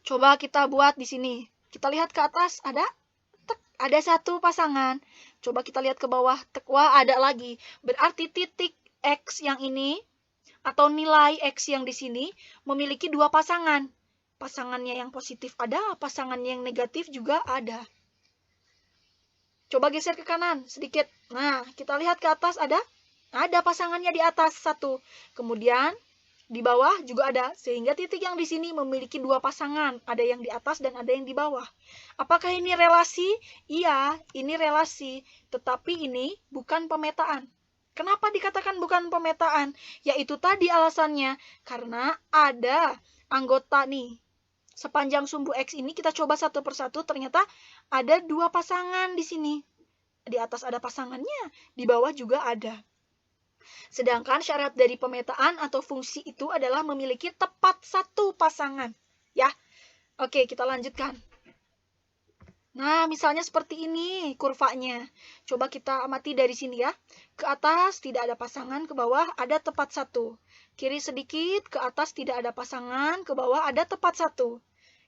Speaker 1: Coba kita buat di sini. Kita lihat ke atas, ada satu pasangan. Coba kita lihat ke bawah, wah ada lagi. Berarti titik X yang ini, atau nilai X yang di sini, memiliki dua pasangan. Pasangannya yang positif ada, pasangannya yang negatif juga ada. Coba geser ke kanan sedikit. Nah, kita lihat ke atas ada pasangannya di atas satu. Kemudian di bawah juga ada, sehingga titik yang di sini memiliki dua pasangan, ada yang di atas dan ada yang di bawah. Apakah ini relasi? Iya, ini relasi, tetapi ini bukan pemetaan. Kenapa dikatakan bukan pemetaan? Yaitu tadi alasannya, karena ada anggota nih. Sepanjang sumbu X ini kita coba satu persatu, ternyata ada dua pasangan di sini. Di atas ada pasangannya, di bawah juga ada. Sedangkan syarat dari pemetaan atau fungsi itu adalah memiliki tepat satu pasangan. Ya, oke kita lanjutkan. Nah, misalnya seperti ini kurvanya. Coba kita amati dari sini ya. Ke atas tidak ada pasangan, ke bawah ada tepat satu. Kiri sedikit, ke atas tidak ada pasangan, ke bawah ada tepat satu.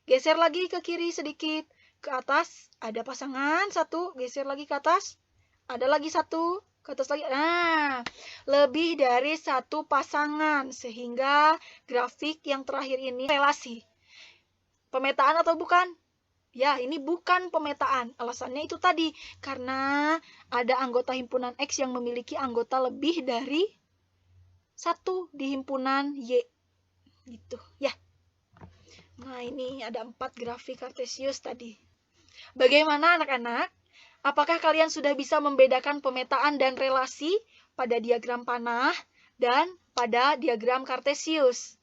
Speaker 1: Geser lagi ke kiri sedikit, ke atas ada pasangan satu, geser lagi ke atas, ada lagi satu. Ke atas lagi, nah lebih dari satu pasangan, sehingga grafik yang terakhir ini relasi. Pemetaan atau bukan? Ya, ini bukan pemetaan. Alasannya itu tadi, karena ada anggota himpunan X yang memiliki anggota lebih dari satu di himpunan Y. Gitu, ya. Nah, ini ada 4 grafik kartesius tadi. Bagaimana anak-anak? Apakah kalian sudah bisa membedakan pemetaan dan relasi pada diagram panah dan pada diagram kartesius?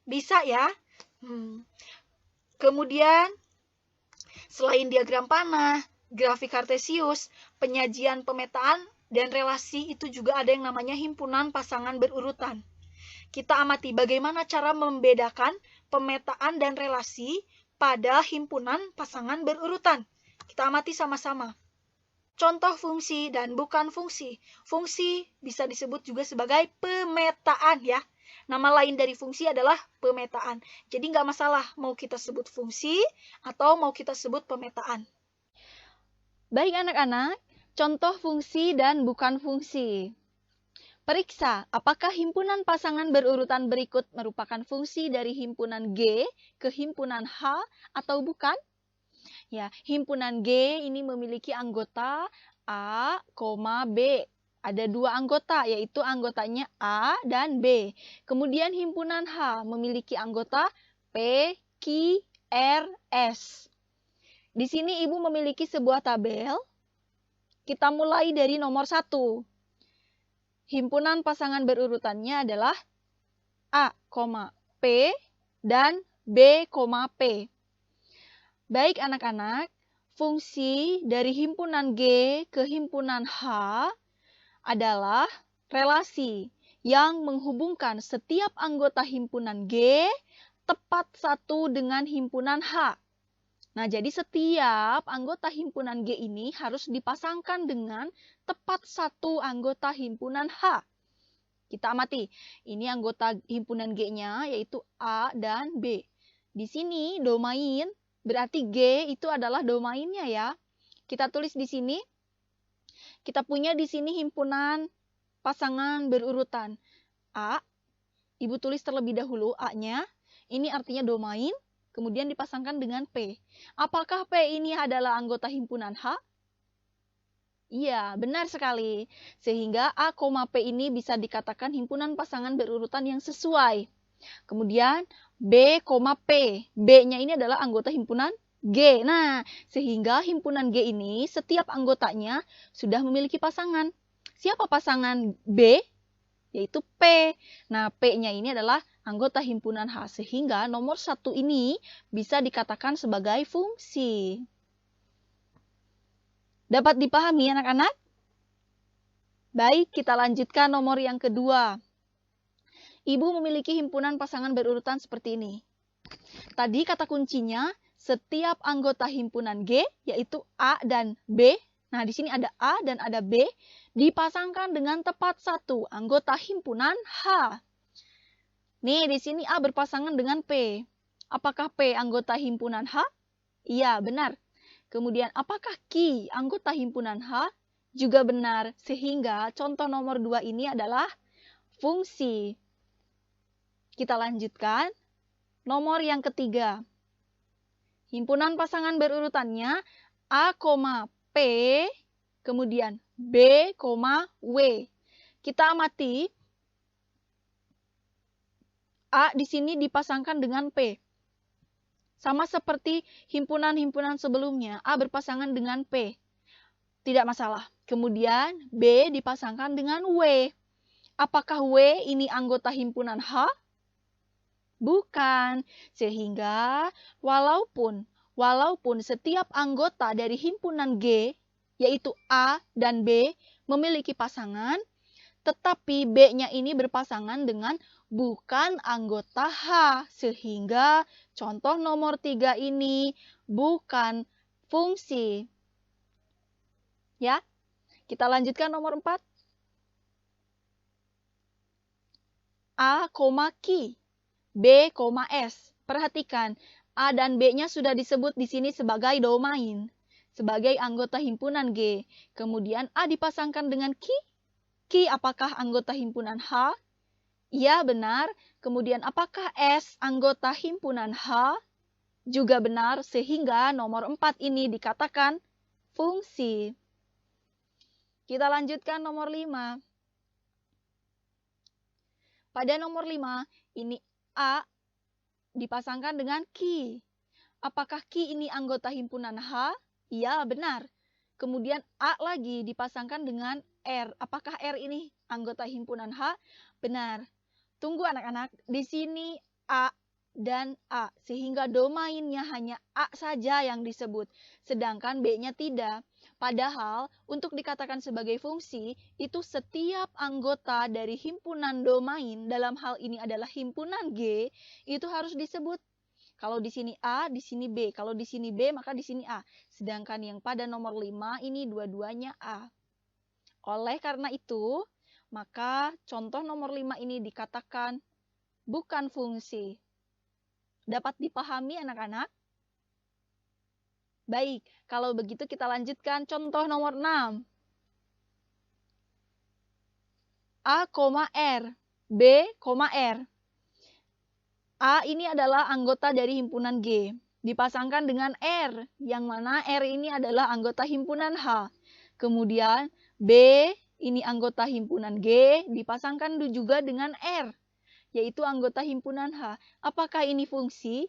Speaker 1: Bisa ya? Kemudian, selain diagram panah, grafik kartesius, penyajian pemetaan dan relasi itu juga ada yang namanya himpunan pasangan berurutan. Kita amati bagaimana cara membedakan pemetaan dan relasi pada himpunan pasangan berurutan. Kita amati sama-sama. Contoh fungsi dan bukan fungsi. Fungsi bisa disebut juga sebagai pemetaan ya. Nama lain dari fungsi adalah pemetaan. Jadi nggak masalah mau kita sebut fungsi atau mau kita sebut pemetaan.
Speaker 2: Baik anak-anak, contoh fungsi dan bukan fungsi. Periksa, apakah himpunan pasangan berurutan berikut merupakan fungsi dari himpunan G ke himpunan H atau bukan? Ya, himpunan G ini memiliki anggota A, B. Ada 2 anggota, yaitu anggotanya A dan B. Kemudian himpunan H memiliki anggota P, Q, R, S. Di sini Ibu memiliki sebuah tabel. Kita mulai dari nomor 1. Himpunan pasangan berurutannya adalah A, P dan B, P. Baik anak-anak, fungsi dari himpunan G ke himpunan H adalah relasi yang menghubungkan setiap anggota himpunan G tepat satu dengan himpunan H. Nah, jadi setiap anggota himpunan G ini harus dipasangkan dengan tepat satu anggota himpunan H. Kita amati, ini anggota himpunan G-nya yaitu A dan B. Di sini domain, berarti G itu adalah domainnya ya. Kita tulis di sini, kita punya di sini himpunan pasangan berurutan. A, Ibu tulis terlebih dahulu A-nya, ini artinya domain, kemudian dipasangkan dengan P. Apakah P ini adalah anggota himpunan H? Iya, benar sekali. Sehingga A, P ini bisa dikatakan himpunan pasangan berurutan yang sesuai. Kemudian B, P. B-nya ini adalah anggota himpunan G. Nah, sehingga himpunan G ini setiap anggotanya sudah memiliki pasangan. Siapa pasangan B? Yaitu P. Nah, P-nya ini adalah anggota himpunan H. Sehingga nomor 1 ini bisa dikatakan sebagai fungsi. Dapat dipahami anak-anak? Baik, kita lanjutkan nomor yang kedua. Ibu memiliki himpunan pasangan berurutan seperti ini. Tadi kata kuncinya, setiap anggota himpunan G, yaitu A dan B. Nah, di sini ada A dan ada B, dipasangkan dengan tepat satu anggota himpunan H. Nih, di sini A berpasangan dengan P. Apakah P anggota himpunan H? Iya, benar. Kemudian, apakah Q anggota himpunan H? Juga benar, sehingga contoh nomor 2 ini adalah fungsi. Kita lanjutkan. Nomor yang ketiga. Himpunan pasangan berurutannya A, P, kemudian B, W. Kita amati A di sini dipasangkan dengan P. Sama seperti himpunan-himpunan sebelumnya, A berpasangan dengan P. Tidak masalah. Kemudian B dipasangkan dengan W. Apakah W ini anggota himpunan H? Bukan. Sehingga walaupun setiap anggota dari himpunan G, yaitu A dan B, memiliki pasangan, tetapi B-nya ini berpasangan dengan bukan anggota H. Sehingga contoh nomor 3 ini bukan fungsi. Ya, kita lanjutkan nomor 4. A, Q, B, S. Perhatikan, A dan B-nya sudah disebut di sini sebagai domain, sebagai anggota himpunan G. Kemudian A dipasangkan dengan Q. Q apakah anggota himpunan H? Iya, benar. Kemudian apakah S anggota himpunan H? Juga benar, sehingga nomor 4 ini dikatakan fungsi. Kita lanjutkan nomor 5. Pada nomor 5, ini A dipasangkan dengan Q. Apakah Q ini anggota himpunan H? Iya, benar. Kemudian A lagi dipasangkan dengan R. Apakah R ini anggota himpunan H? Benar. Tunggu anak-anak, di sini A dan A. Sehingga domainnya hanya A saja yang disebut. Sedangkan B-nya tidak. Padahal untuk dikatakan sebagai fungsi, itu setiap anggota dari himpunan domain, dalam hal ini adalah himpunan G, itu harus disebut. Kalau di sini A, di sini B. Kalau di sini B, maka di sini A. Sedangkan yang pada nomor 5 ini dua-duanya A. Oleh karena itu, maka contoh nomor 5 ini dikatakan bukan fungsi. Dapat dipahami anak-anak? Baik, kalau begitu kita lanjutkan contoh nomor 6. A, R, B, R. A ini adalah anggota dari himpunan G. Dipasangkan dengan R, yang mana R ini adalah anggota himpunan H. Kemudian B ini anggota himpunan G, dipasangkan juga dengan R, yaitu anggota himpunan H. Apakah ini fungsi?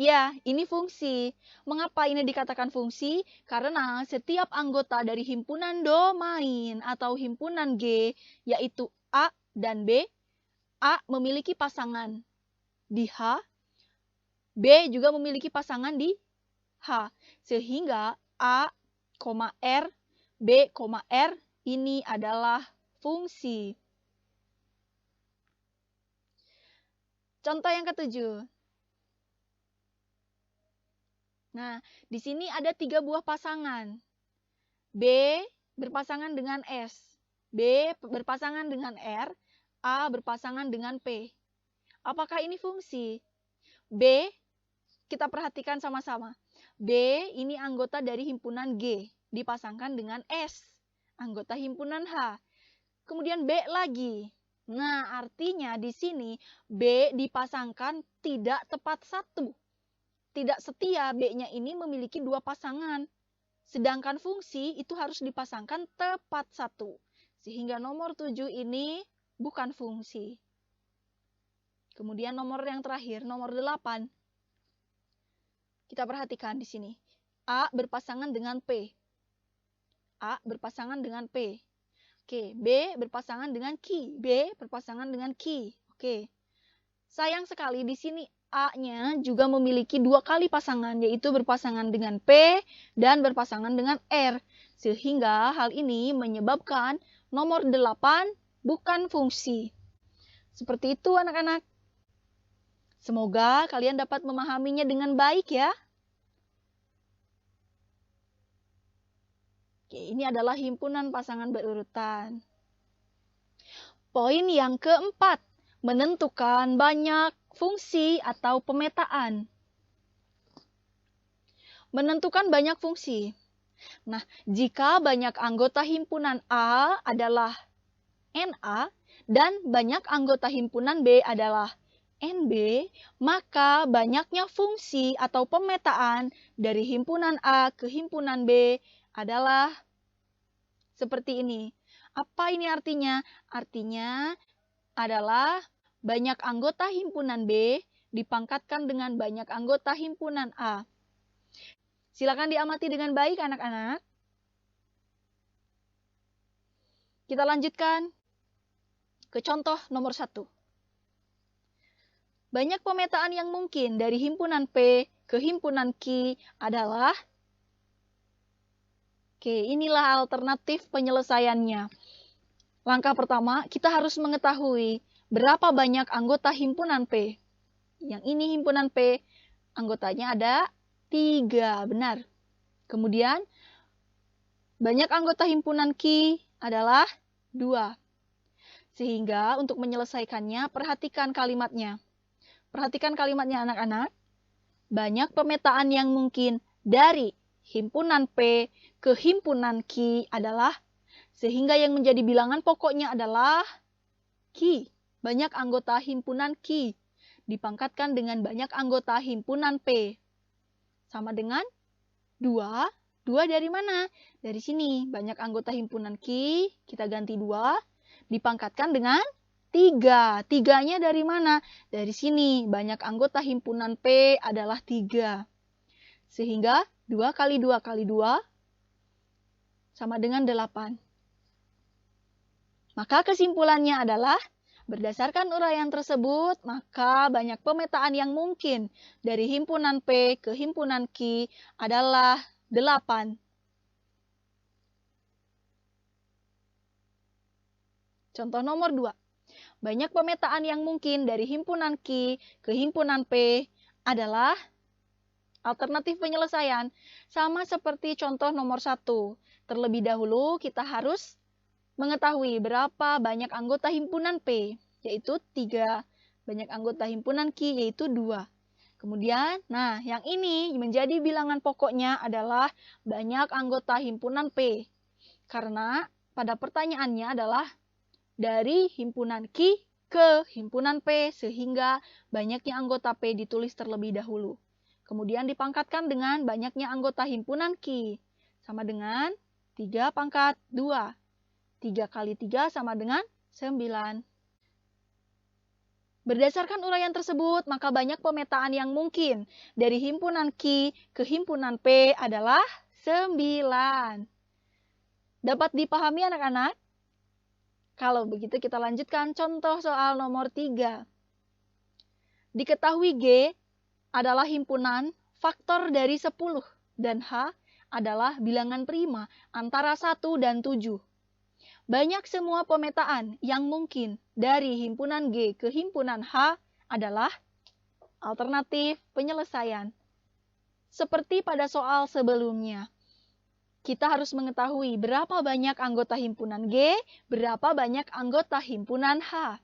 Speaker 2: Ya, ini fungsi. Mengapa ini dikatakan fungsi? Karena setiap anggota dari himpunan domain atau himpunan G, yaitu A dan B, A memiliki pasangan di H, B juga memiliki pasangan di H. Sehingga A, R, B, R ini adalah fungsi. Contoh yang ketujuh. Nah, di sini ada 3 buah pasangan. B berpasangan dengan S. B berpasangan dengan R, A berpasangan dengan P. Apakah ini fungsi? B, kita perhatikan sama-sama. B ini anggota dari himpunan G, dipasangkan dengan S, anggota himpunan H. Kemudian B lagi. Nah, artinya di sini B dipasangkan tidak tepat satu. Tidak setia, B-nya ini memiliki dua pasangan. Sedangkan fungsi itu harus dipasangkan tepat satu. Sehingga nomor 7 ini bukan fungsi. Kemudian nomor yang terakhir, nomor 8. Kita perhatikan di sini. A berpasangan dengan P. A berpasangan dengan P. Oke, B berpasangan dengan Q. B berpasangan dengan Q. Oke. Sayang sekali di sini A-nya juga memiliki dua kali pasangan, yaitu berpasangan dengan P dan berpasangan dengan R. Sehingga hal ini menyebabkan nomor 8 bukan fungsi. Seperti itu anak-anak. Semoga kalian dapat memahaminya dengan baik ya. Oke, ini adalah himpunan pasangan berurutan. Poin yang keempat, menentukan banyak fungsi atau pemetaan. Menentukan banyak fungsi. Nah, jika banyak anggota himpunan A adalah NA dan banyak anggota himpunan B adalah NB, maka banyaknya fungsi atau pemetaan dari himpunan A ke himpunan B adalah seperti ini. Apa ini artinya? Artinya adalah banyak anggota himpunan B dipangkatkan dengan banyak anggota himpunan A. Silakan diamati dengan baik anak-anak. Kita lanjutkan ke contoh nomor 1. Banyak pemetaan yang mungkin dari himpunan P ke himpunan Q adalah, oke, inilah alternatif penyelesaiannya. Langkah pertama, kita harus mengetahui berapa banyak anggota himpunan P. Yang ini himpunan P, anggotanya ada 3, benar. Kemudian, banyak anggota himpunan Q adalah 2. Sehingga untuk menyelesaikannya, perhatikan kalimatnya. Perhatikan kalimatnya anak-anak. Banyak pemetaan yang mungkin dari himpunan P ke himpunan Q adalah, sehingga yang menjadi bilangan pokoknya adalah Q. Banyak anggota himpunan Q dipangkatkan dengan banyak anggota himpunan P. Sama dengan 2. 2 dari mana? Dari sini. Banyak anggota himpunan Q, kita ganti 2, dipangkatkan dengan 3. 3-nya dari mana? Dari sini. Banyak anggota himpunan P adalah 3. Sehingga 2 kali 2 kali 2 sama dengan 8. Maka kesimpulannya adalah, berdasarkan uraian tersebut, maka banyak pemetaan yang mungkin dari himpunan P ke himpunan Q adalah 8. Contoh nomor 2. Banyak pemetaan yang mungkin dari himpunan Q ke himpunan P adalah, alternatif penyelesaian sama seperti contoh nomor 1. Terlebih dahulu kita harus mengetahui berapa banyak anggota himpunan P, yaitu 3. Banyak anggota himpunan Q, yaitu 2. Kemudian, nah yang ini menjadi bilangan pokoknya adalah banyak anggota himpunan P. Karena pada pertanyaannya adalah dari himpunan Q ke himpunan P, sehingga banyaknya anggota P ditulis terlebih dahulu. Kemudian dipangkatkan dengan banyaknya anggota himpunan Q, sama dengan 3 pangkat 2. 3 kali 3 sama dengan 9. Berdasarkan uraian tersebut, maka banyak pemetaan yang mungkin dari himpunan Q ke himpunan P adalah 9. Dapat dipahami anak-anak? Kalau begitu kita lanjutkan contoh soal nomor 3. Diketahui G adalah himpunan faktor dari 10 dan H adalah bilangan prima antara 1 dan 7. Banyak semua pemetaan yang mungkin dari himpunan G ke himpunan H adalah, alternatif penyelesaian. Seperti pada soal sebelumnya. kita harus mengetahui berapa banyak anggota himpunan G, berapa banyak anggota himpunan H.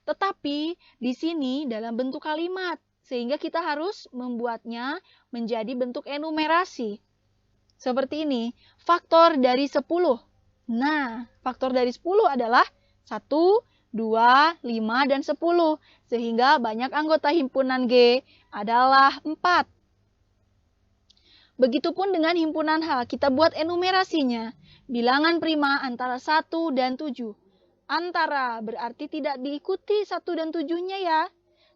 Speaker 2: Tetapi di sini dalam bentuk kalimat, sehingga kita harus membuatnya menjadi bentuk enumerasi. Seperti ini, faktor dari 10. Nah, faktor dari 10 adalah 1, 2, 5, dan 10. Sehingga banyak anggota himpunan G adalah 4. Begitupun dengan himpunan H, kita buat enumerasinya. Bilangan prima antara 1 dan 7. Antara berarti tidak diikuti 1 dan 7-nya ya.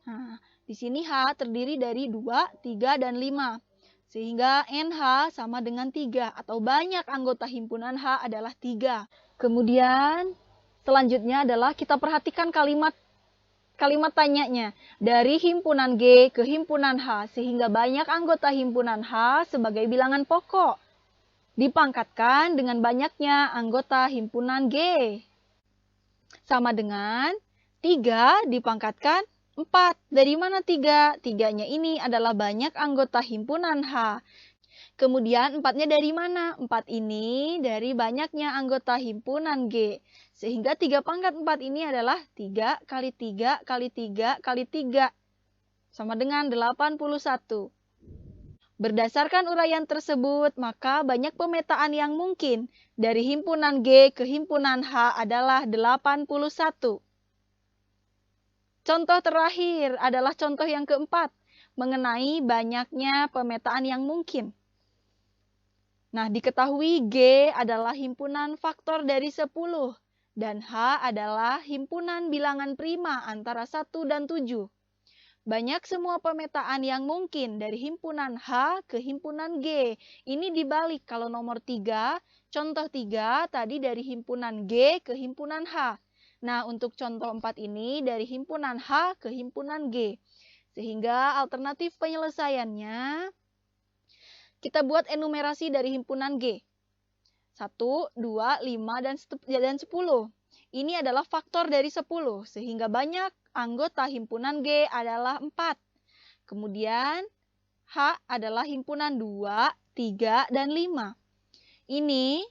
Speaker 2: Nah, di sini H terdiri dari 2, 3, dan 5. Sehingga NH sama dengan 3 atau banyak anggota himpunan H adalah 3. Kemudian selanjutnya adalah kita perhatikan kalimat tanyanya. Dari himpunan G ke himpunan H sehingga banyak anggota himpunan H sebagai bilangan pokok. Dipangkatkan dengan banyaknya anggota himpunan G. Sama dengan 3 dipangkatkan 4. Dari mana 3? 3-nya ini adalah banyak anggota himpunan H. Kemudian 4-nya dari mana? 4 ini dari banyaknya anggota himpunan G. Sehingga 3 pangkat 4 ini adalah 3 kali 3 kali 3 kali 3. Sama dengan 81. Berdasarkan uraian tersebut, maka banyak pemetaan yang mungkin dari himpunan G ke himpunan H adalah 81. Contoh terakhir adalah contoh yang keempat, mengenai banyaknya pemetaan yang mungkin. Nah, diketahui G adalah himpunan faktor dari 10 dan H adalah himpunan bilangan prima antara 1 dan 7. Banyak semua pemetaan yang mungkin dari himpunan H ke himpunan G. Ini dibalik kalau nomor 3, contoh 3 tadi dari himpunan G ke himpunan H. Nah, untuk contoh 4 ini dari himpunan H ke himpunan G. Sehingga alternatif penyelesaiannya kita buat enumerasi dari himpunan G. 1, 2, 5, dan 10. Ini adalah faktor dari 10, sehingga banyak anggota himpunan G adalah 4. Kemudian H adalah himpunan 2, 3, dan 5. Ini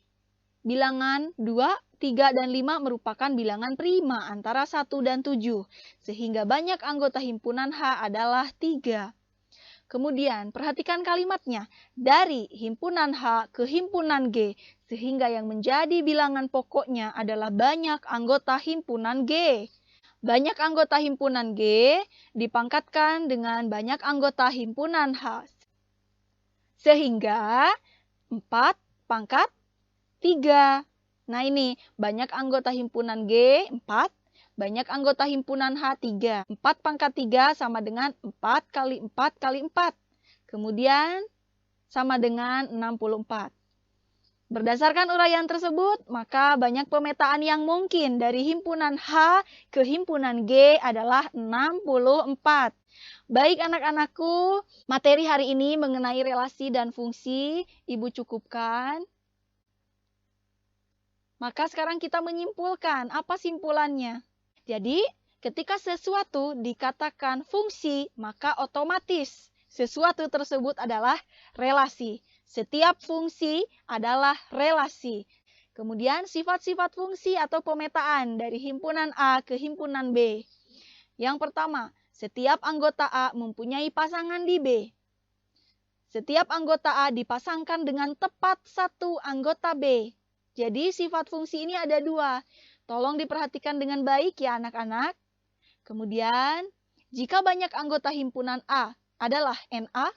Speaker 2: bilangan 2, 3, dan 5 merupakan bilangan prima antara 1 dan 7, sehingga banyak anggota himpunan H adalah 3. Kemudian, perhatikan kalimatnya, dari himpunan H ke himpunan G, sehingga yang menjadi bilangan pokoknya adalah banyak anggota himpunan G. Banyak anggota himpunan G dipangkatkan dengan banyak anggota himpunan H. Sehingga 4 pangkat 3. Nah ini, banyak anggota himpunan G 4. Banyak anggota himpunan H 3. 4 pangkat 3 sama dengan 4 kali 4 kali 4. Kemudian sama dengan 64. Berdasarkan uraian tersebut, maka banyak pemetaan yang mungkin dari himpunan H ke himpunan G adalah 64. Baik anak-anakku, materi hari ini mengenai relasi dan fungsi Ibu cukupkan. Maka sekarang kita menyimpulkan, apa simpulannya? Jadi, ketika sesuatu dikatakan fungsi, maka otomatis sesuatu tersebut adalah relasi. Setiap fungsi adalah relasi. Kemudian sifat-sifat fungsi atau pemetaan dari himpunan A ke himpunan B. Yang pertama, setiap anggota A mempunyai pasangan di B. Setiap anggota A dipasangkan dengan tepat satu anggota B. Jadi sifat fungsi ini ada 2. Tolong diperhatikan dengan baik ya anak-anak. Kemudian, jika banyak anggota himpunan A adalah NA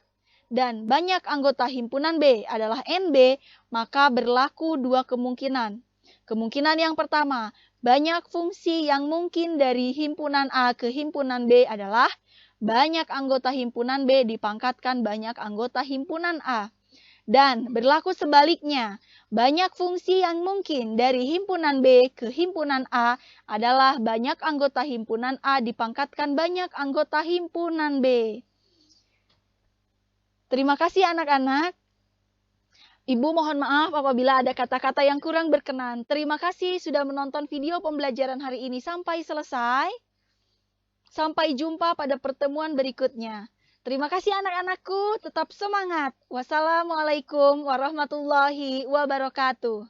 Speaker 2: dan banyak anggota himpunan B adalah NB, maka berlaku 2 kemungkinan. Kemungkinan yang pertama, banyak fungsi yang mungkin dari himpunan A ke himpunan B adalah banyak anggota himpunan B dipangkatkan banyak anggota himpunan A. Dan berlaku sebaliknya, banyak fungsi yang mungkin dari himpunan B ke himpunan A adalah banyak anggota himpunan A dipangkatkan banyak anggota himpunan B. Terima kasih anak-anak. Ibu mohon maaf apabila ada kata-kata yang kurang berkenan. Terima kasih sudah menonton video pembelajaran hari ini sampai selesai. Sampai jumpa pada pertemuan berikutnya. Terima kasih anak-anakku, tetap semangat. Wassalamualaikum warahmatullahi wabarakatuh.